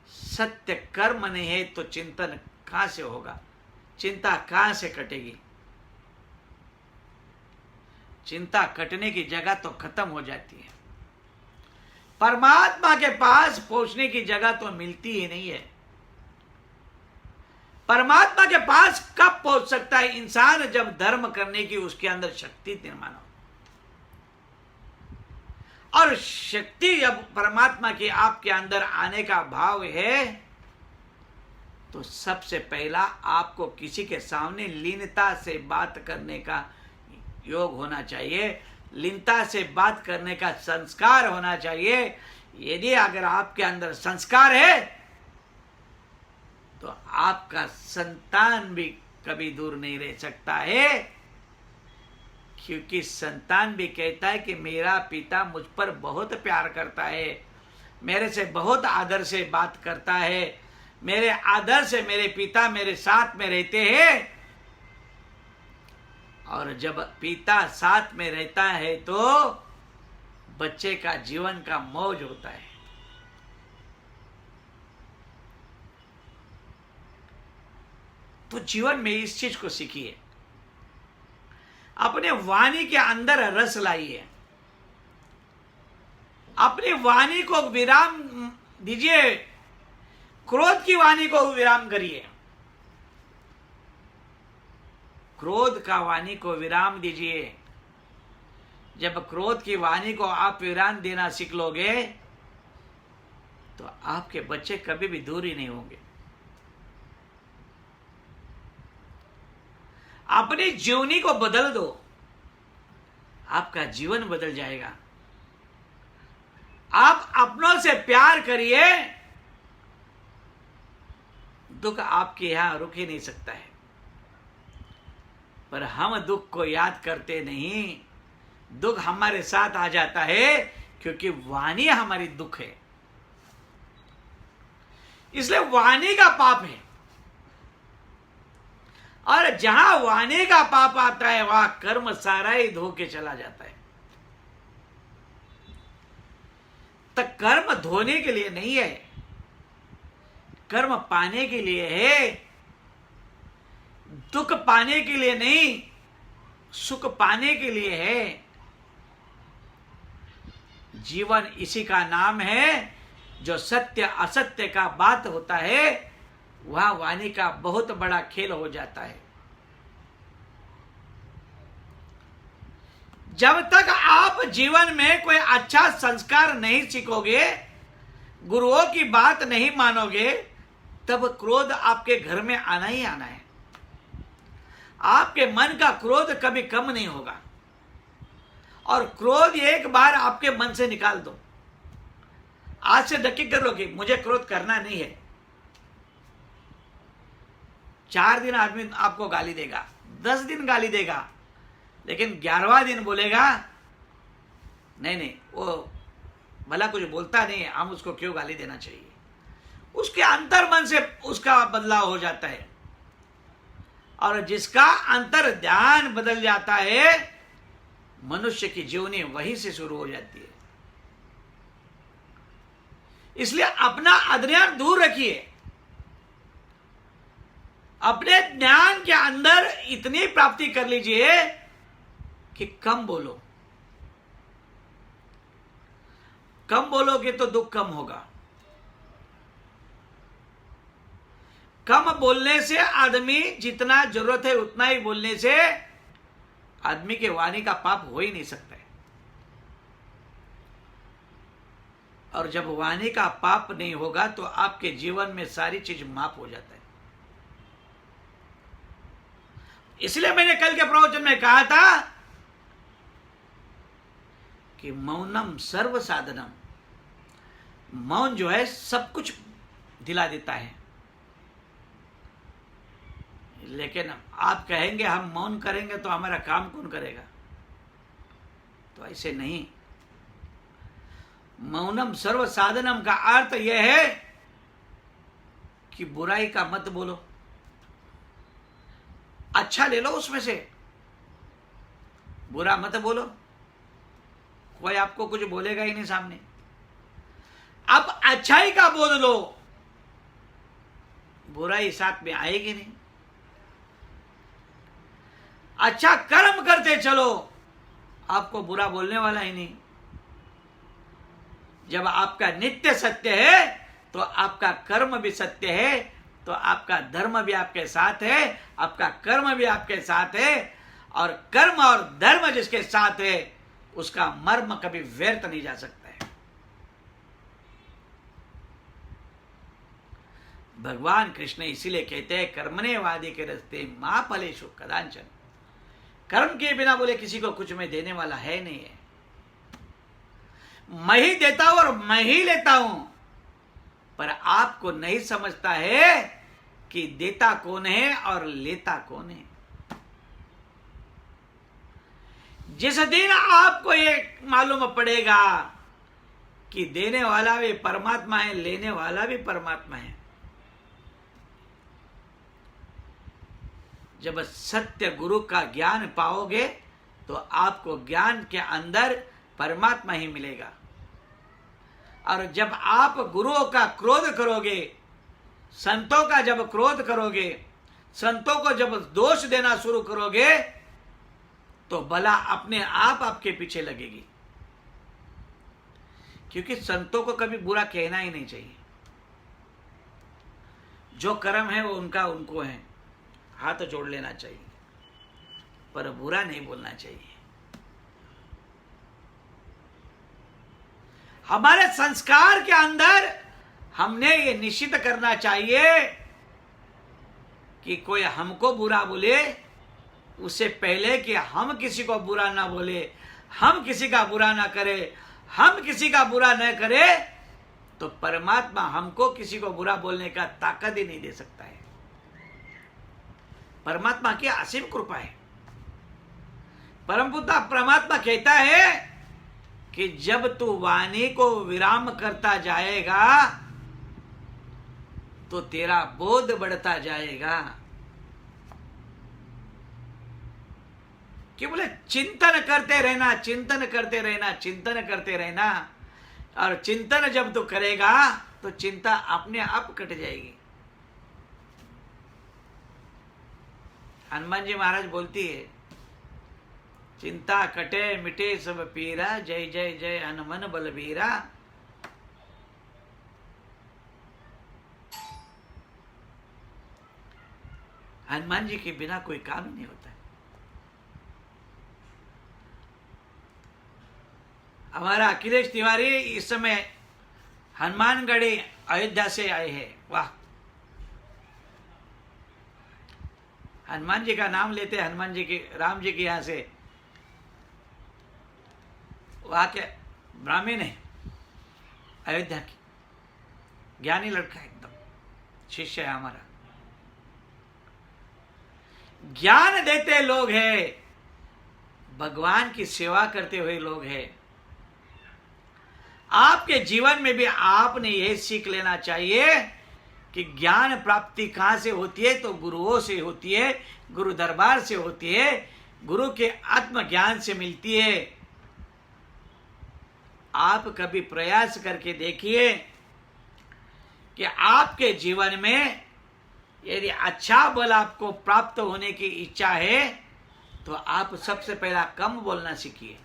सत्य कर्म नहीं है तो चिंतन कहां से होगा? चिंता कहां से कटेगी? चिंता कटने की जगह तो खत्म हो जाती है। परमात्मा के पास पहुंचने की जगह तो मिलती ही नहीं है। परमात्मा के पास कब पहुंच सकता है इंसान? जब धर्म करने की उसके अंदर शक्ति निर्माण हो। और शक्ति जब परमात्मा की आपके अंदर आने का भाव है, तो सबसे पहला आपको किसी के सामने लीनता से बात करने का योग होना चाहिए, लीनता से बात करने का संस्कार होना चाहिए। यदि अगर आपके अंदर संस्कार है तो आपका संतान भी कभी दूर नहीं रह सकता है, क्योंकि संतान भी कहता है कि मेरा पिता मुझ पर बहुत प्यार करता है, मेरे से बहुत आदर से बात करता है, मेरे आदर से मेरे पिता मेरे साथ में रहते हैं। और जब पिता साथ में रहता है तो बच्चे का जीवन का मौज होता है। तो जीवन में इस चीज को सीखिए, अपने वाणी के अंदर रस लाइए, अपनी वाणी को विराम दीजिए, क्रोध की वाणी को विराम करिए, क्रोध का वाणी को विराम दीजिए। जब क्रोध की वाणी को आप विराम देना सीख लोगे तो आपके बच्चे कभी भी दूर ही नहीं होंगे। अपनी जीवनी को बदल दो, आपका जीवन बदल जाएगा। आप अपनों से प्यार करिए, दुख आपके यहां रुक ही नहीं सकता है। पर हम दुख को याद करते नहीं, दुख हमारे साथ आ जाता है, क्योंकि वाणी हमारी दुख है। इसलिए वाणी का पाप है, और जहां वाणी का पाप आता है वहां कर्म सारा ही धो के चला जाता है। तो कर्म धोने के लिए नहीं है, कर्म पाने के लिए है, दुख पाने के लिए नहीं, सुख पाने के लिए है। जीवन इसी का नाम है। जो सत्य असत्य का बात होता है वह वाणी का बहुत बड़ा खेल हो जाता है। जब तक आप जीवन में कोई अच्छा संस्कार नहीं सीखोगे, गुरुओं की बात नहीं मानोगे, तब क्रोध आपके घर में आना ही आना है। आपके मन का क्रोध कभी कम नहीं होगा, और क्रोध एक बार आपके मन से निकाल दो। आज से नक्की कर लो कि मुझे क्रोध करना नहीं है। 4 दिन आदमी आपको गाली देगा, 10 दिन गाली देगा, लेकिन 11वां दिन बोलेगा नहीं नहीं, वो भला कुछ बोलता नहीं है, हम उसको क्यों गाली देना चाहिए। उसके अंतर मन से उसका बदलाव हो जाता है, और जिसका अंतर ध्यान बदल जाता है, मनुष्य की जीवनी वहीं से शुरू हो जाती है। इसलिए अपना अज्ञान दूर रखिए, अपने ज्ञान के अंदर इतनी प्राप्ति कर लीजिए कि कम बोलो। कम बोलोगे तो दुख कम होगा। कम बोलने से आदमी जितना जरूरत है उतना ही बोलने से आदमी के वाणी का पाप हो ही नहीं सकता है। और जब वाणी का पाप नहीं होगा तो आपके जीवन में सारी चीज माफ हो जाता है। इसलिए मैंने कल के प्रवचन में कहा था कि मौनम सर्व साधनम, मौन जो है सब कुछ दिला देता है। लेकिन आप कहेंगे हम मौन करेंगे तो हमारा काम कौन करेगा, तो ऐसे नहीं। मौनम सर्व साधनम का अर्थ यह है कि बुराई का मत बोलो, अच्छा ले लो उसमें से, बुरा मत बोलो। कोई आपको कुछ बोलेगा ही नहीं सामने। अब अच्छाई का बोल लो, बुराई साथ में आएगी नहीं। अच्छा कर्म करते चलो, आपको बुरा बोलने वाला ही नहीं। जब आपका नित्य सत्य है तो आपका कर्म भी सत्य है, तो आपका धर्म भी आपके साथ है, आपका कर्म भी आपके साथ है। और कर्म और धर्म जिसके साथ है उसका मर्म कभी व्यर्थ नहीं जा सकता है। भगवान कृष्ण इसीलिए कहते हैं कर्मणे वादी के रस्ते मां फलेषु कदांचन। कर्म के बिना बोले किसी को कुछ में देने वाला है नहीं है। मैं ही देता हूं और मैं ही लेता हूं, पर आपको नहीं समझता है कि देता कौन है और लेता कौन है। जिस दिन आपको ये मालूम पड़ेगा कि देने वाला भी परमात्मा है, लेने वाला भी परमात्मा है, जब सत्य गुरु का ज्ञान पाओगे तो आपको ज्ञान के अंदर परमात्मा ही मिलेगा। और जब आप गुरुओं का क्रोध करोगे, संतों का जब क्रोध करोगे, संतों को जब दोष देना शुरू करोगे, तो भला अपने आप आपके पीछे लगेगी। क्योंकि संतों को कभी बुरा कहना ही नहीं चाहिए। जो कर्म है वो उनका उनको है, हाथ जोड़ लेना चाहिए, पर बुरा नहीं बोलना चाहिए। हमारे संस्कार के अंदर हमने ये निश्चित करना चाहिए कि कोई हमको बुरा बोले उससे पहले कि हम किसी को बुरा ना बोले, हम किसी का बुरा ना करें, हम किसी का बुरा न करें, तो परमात्मा हमको किसी को बुरा बोलने का ताकत ही नहीं दे सकता है। परमात्मा की असीम कृपा है। परमपिता परमात्मा कहता है कि जब तू वाणी को विराम करता जाएगा तो तेरा बोध बढ़ता जाएगा। कि बोले चिंतन करते रहना, चिंतन करते रहना, चिंतन करते रहना, और चिंतन जब तू करेगा तो चिंता अपने आप कट जाएगी। हनुमान जी महाराज बोलती है, चिंता कटे मिटे सब पीरा, जय जय जय हनुमान बलबीरा। हनुमान जी के बिना कोई काम ही नहीं होता है। हमारा अखिलेश तिवारी इस समय हनुमानगढ़ी अयोध्या से आए हैं। वाह, हनुमान जी का नाम लेते, हनुमान जी की, राम जी के यहां से, वहां के ब्राह्मण है, अयोध्या की, ज्ञानी लड़का एकदम, शिष्य है हमारा, ज्ञान देते लोग हैं, भगवान की सेवा करते हुए लोग हैं। आपके जीवन में भी आपने यह सीख लेना चाहिए कि ज्ञान प्राप्ति कहां से होती है, तो गुरुओं से होती है, गुरु दरबार से होती है, गुरु के आत्मज्ञान से मिलती है। आप कभी प्रयास करके देखिए कि आपके जीवन में यदि अच्छा बल आपको प्राप्त होने की इच्छा है तो आप सबसे पहला कम बोलना सीखिए।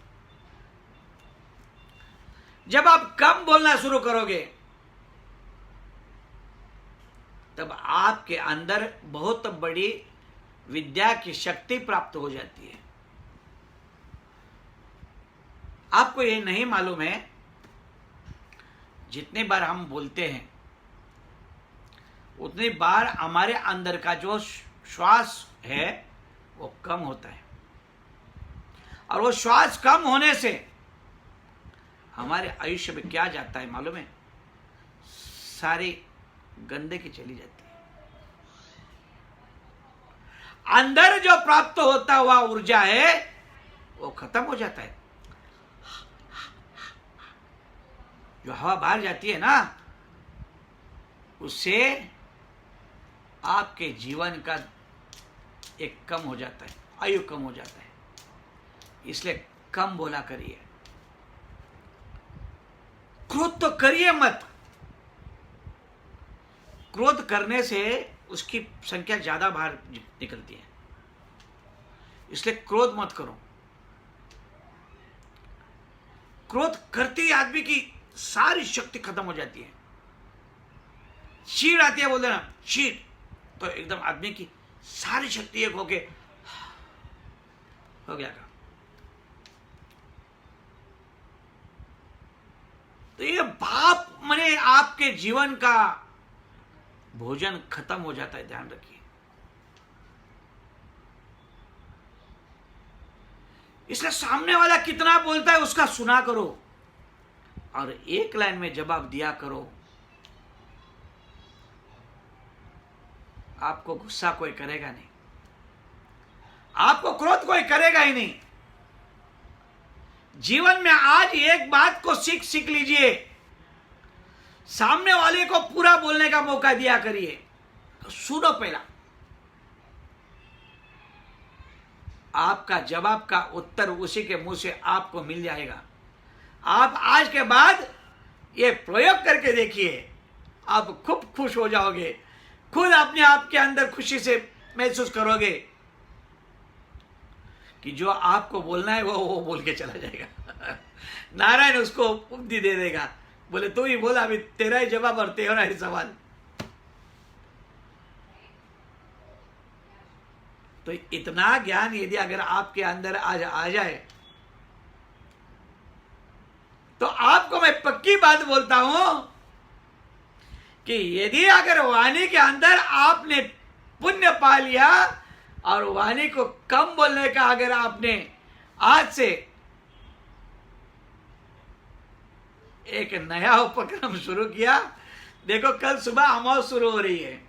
जब आप कम बोलना शुरू करोगे तब आपके अंदर बहुत बड़ी विद्या की शक्ति प्राप्त हो जाती है। आपको ये नहीं मालूम है, जितनी बार हम बोलते हैं उतनी बार हमारे अंदर का जो श्वास है वो कम होता है, और वो श्वास कम होने से हमारे आयुष्य में क्या जाता है मालूम है? सारी गंदगी चली जाती है। अंदर जो प्राप्त होता हुआ ऊर्जा है वो खत्म हो जाता है। जो हवा बाहर जाती है ना, उससे आपके जीवन का एक कम हो जाता है, आयु कम हो जाता है। इसलिए कम बोला करिए। क्रोध तो करिए मत। क्रोध करने से उसकी संख्या ज्यादा बाहर निकलती है, इसलिए क्रोध मत करो। क्रोध करते ही आदमी की सारी शक्ति खत्म हो जाती है। चीड़ आती है, बोलते ना चीड़, तो एकदम आदमी की सारी शक्ति एक होके हो गया काम। तो ये पाप माने आपके जीवन का भोजन खत्म हो जाता है, ध्यान रखिए। इसलिए सामने वाला कितना बोलता है उसका सुना करो और एक लाइन में जवाब दिया करो। आपको गुस्सा कोई करेगा नहीं, आपको क्रोध कोई करेगा ही नहीं। जीवन में आज एक बात को सीख लीजिए, सामने वाले को पूरा बोलने का मौका दिया करिए। तो सुनो पहला, आपका जवाब का उत्तर उसी के मुंह से आपको मिल जाएगा। आप आज के बाद ये प्रयोग करके देखिए, आप खूब खुश हो जाओगे, खुद अपने आप के अंदर खुशी से महसूस करोगे कि जो आपको बोलना है वो बोल के चला जाएगा। नारायण उसको उपदेश दे देगा, बोले तू ही बोला, अभी तेरा ही जवाब और तेरा ही सवाल। तो इतना ज्ञान यदि अगर आपके अंदर आज आ जाए तो आपको मैं पक्की बात बोलता हूं कि यदि अगर वाणी के अंदर आपने पुण्य पा लिया और वाणी को कम बोलने का अगर आपने आज से एक नया उपक्रम शुरू किया, देखो कल सुबह अमावस्या शुरू हो रही है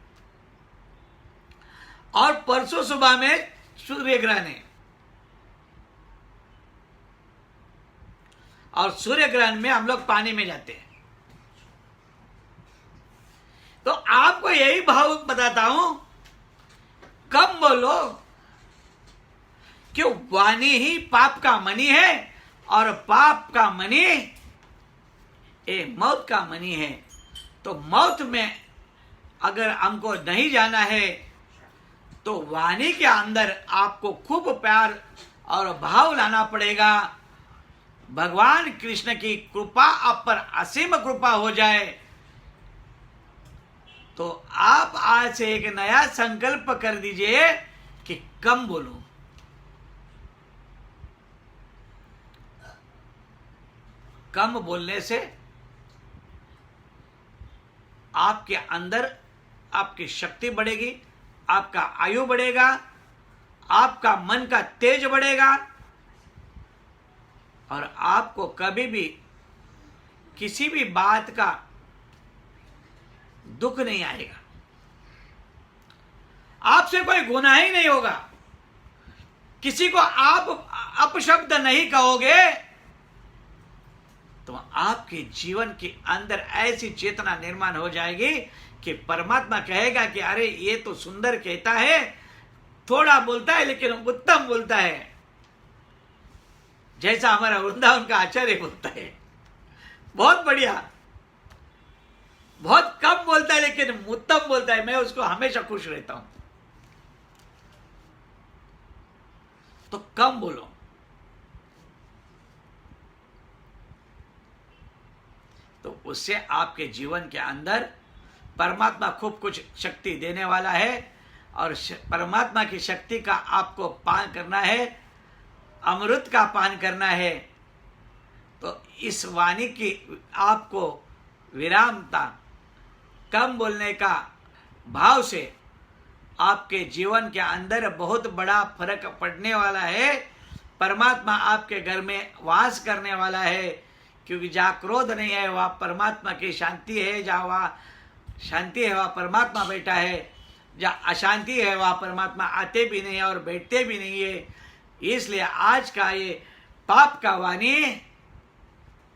और परसों सुबह में सूर्य ग्रहण है, और सूर्य ग्रहण में हम लोग पानी में जाते हैं। तो आपको यही भाव बताता हूं, कम बोलो, क्यों? वाणी ही पाप का मणि है और पाप का मणि ये मौत का मणि है। तो मौत में अगर हमको नहीं जाना है तो वाणी के अंदर आपको खूब प्यार और भाव लाना पड़ेगा। भगवान कृष्ण की कृपा आप पर असीम कृपा हो जाए तो आप आज से एक नया संकल्प कर दीजिए कि कम बोलो। कम बोलने से आपके अंदर आपकी शक्ति बढ़ेगी, आपका आयु बढ़ेगा, आपका मन का तेज बढ़ेगा और आपको कभी भी किसी भी बात का दुख नहीं आएगा। आपसे कोई गुनाह ही नहीं होगा, किसी को आप अपशब्द नहीं कहोगे तो आपके जीवन के अंदर ऐसी चेतना निर्माण हो जाएगी कि परमात्मा कहेगा कि अरे ये तो सुंदर कहता है, थोड़ा बोलता है लेकिन उत्तम बोलता है, जैसा हमारा वृंदावन का आचार्य बोलता है, बहुत बढ़िया, बहुत कम बोलता है लेकिन उत्तम बोलता है, मैं उसको हमेशा खुश रहता हूं। तो कम बोलो। तो उससे आपके जीवन के अंदर परमात्मा खूब कुछ शक्ति देने वाला है और परमात्मा की शक्ति का आपको पान करना है, अमृत का पान करना है। तो इस वाणी की आपको विरामता, कम बोलने का भाव से आपके जीवन के अंदर बहुत बड़ा फर्क पड़ने वाला है। परमात्मा आपके घर में वास करने वाला है, क्योंकि जहाँ क्रोध नहीं है वहाँ परमात्मा की शांति है, जहाँ वहाँ शांति है वहाँ परमात्मा बैठा है, जहाँ अशांति है वहाँ परमात्मा आते भी नहीं है और बैठते भी नहीं है। इसलिए आज का ये पाप का वाणी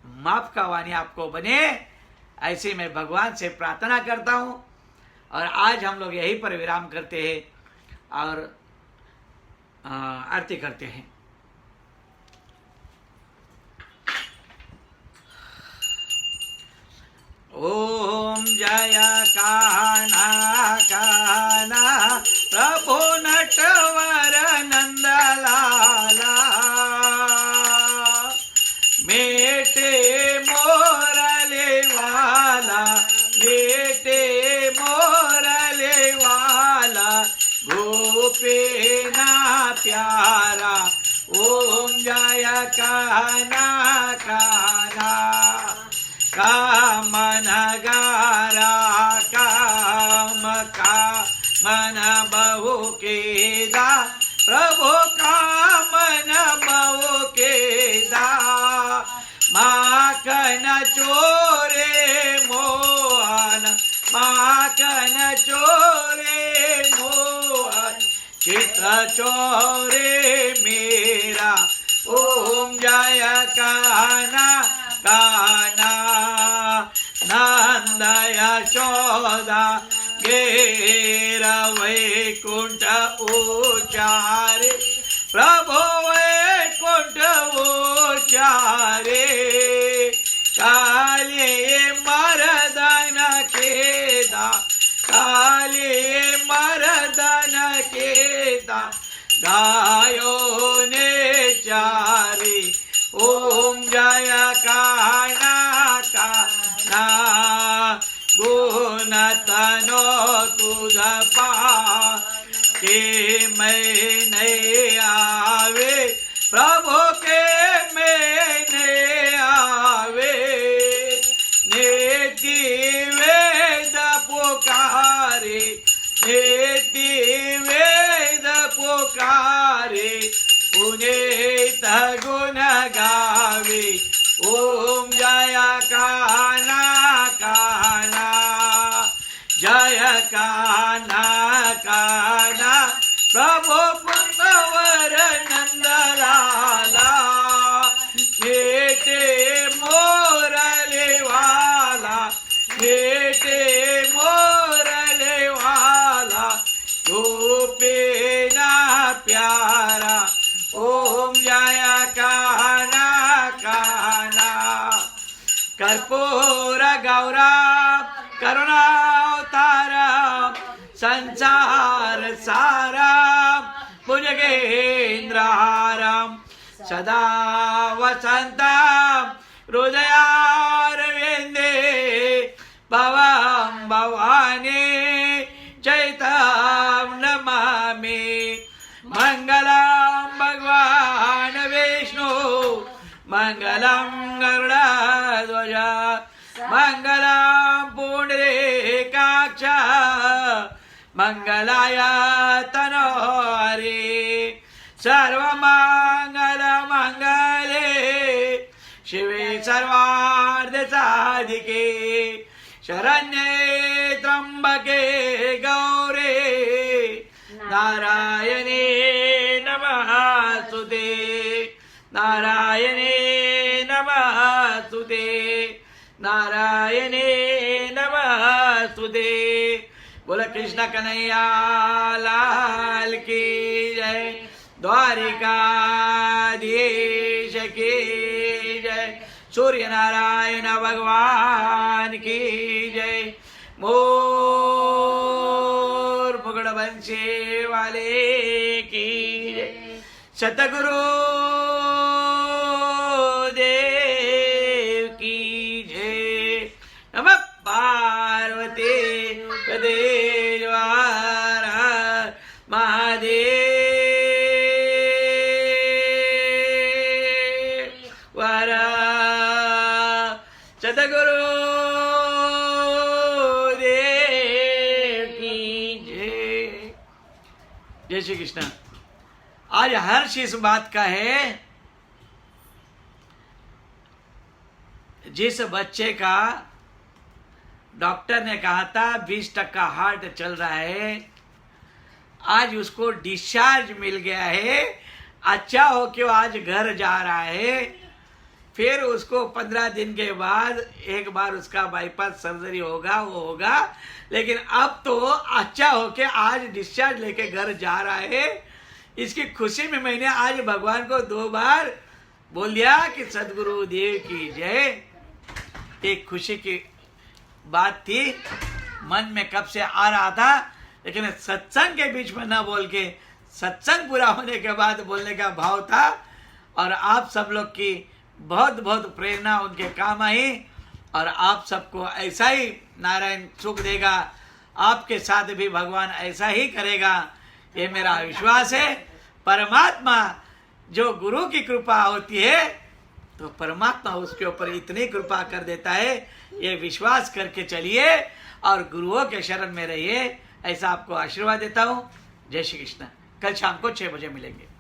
माफ का वाणी आपको बने, ऐसे मैं भगवान से प्रार्थना करता हूँ। और आज हम लोग यहीं पर विराम करते हैं और आरती करते हैं। ओम जय कान्हा कान्हा प्रभु नटवर नंद लाला, मेटे मोरले वाला, मेटे मोरले वाला, गोपीना प्यारा। ओम जय कान्हा कान्हा कामन गारा काम का मन बहु केदा प्रभु कामन बहु केदा माखन चोरे मोहन माखन चोरे मोहन चित्र चोरे मेरा ओम जय काना काना नंद यशोदा गेर वैकुंठ उचारे प्रभु वैकुंठ उचारे काले मरदन केदा काले मरदन केदा गायो ने चारे ओम जय काना काना गुण तनो तुझ पा के मैं नहीं आवे प्रभु के मैं नहीं आवे नेति वेद पुकारे नेति वेद पुकारे पुनीत गुण गावे ओम जय काना काना जय काना काना प्रभु कुंवर नंद लाला बेटे मोरले वाला बेटे मोरले वाला गोपीना प्यारा ओम जय काना काना कर्पूर गौरा करुणावतार संसार सारा भुजगेन्द्रहारम सदा वसंता हृदयारविंदे भवं भवानी चैतं नमामि मंगलम भगवान विष्णु मंगलम गरुड़ध्वज मंगलम पुंडरीकाक्ष मंगलाय तनोहरि सर्वमंगल मंगले शिवे सर्वार्थ साधिके शरण्ये त्र्यंबके गौरे नारायणे नमस्तुते नारायणे नमस्तुते नारायणे नमस्तुते बोल कृष्ण कन्हैया लाल की जय द्वारिकाधीश की जय सूर्य नारायण भगवान की जय मोर मुगड़ बंशी वाले की जय सतगुरु देव की जय नमः पार्वती देवार महादेव वर सतगुरु देव की जय। जय श्री कृष्ण। आज हर्ष इस बात का है जिस बच्चे का डॉक्टर ने कहा था 20% हार्ट चल रहा है, आज उसको डिस्चार्ज मिल गया है, अच्छा हो कि वो आज घर जा रहा है। फिर उसको 15 दिन के बाद एक बार उसका बाईपास सर्जरी होगा, वो होगा, लेकिन अब तो अच्छा हो कि आज डिस्चार्ज लेके घर जा रहा है। इसकी खुशी में मैंने आज भगवान को 2 बार बोल दिया कि सदगुरु देव की जय। एक खुशी की बात थी, मन में कब से आ रहा था, लेकिन सत्संग के बीच में ना बोल के सत्संग पूरा होने के बाद बोलने का भाव था। और आप सब लोग की बहुत बहुत प्रेरणा उनके काम आई और आप सबको ऐसा ही नारायण सुख देगा, आपके साथ भी भगवान ऐसा ही करेगा, ये मेरा विश्वास है। परमात्मा जो गुरु की कृपा होती है तो परमात्मा उसके ऊपर इतनी कृपा कर देता है, ये विश्वास करके चलिए और गुरुओं के शरण में रहिए। ऐसा आपको आशीर्वाद देता हूँ। जय श्री कृष्ण। कल शाम को 6 बजे मिलेंगे।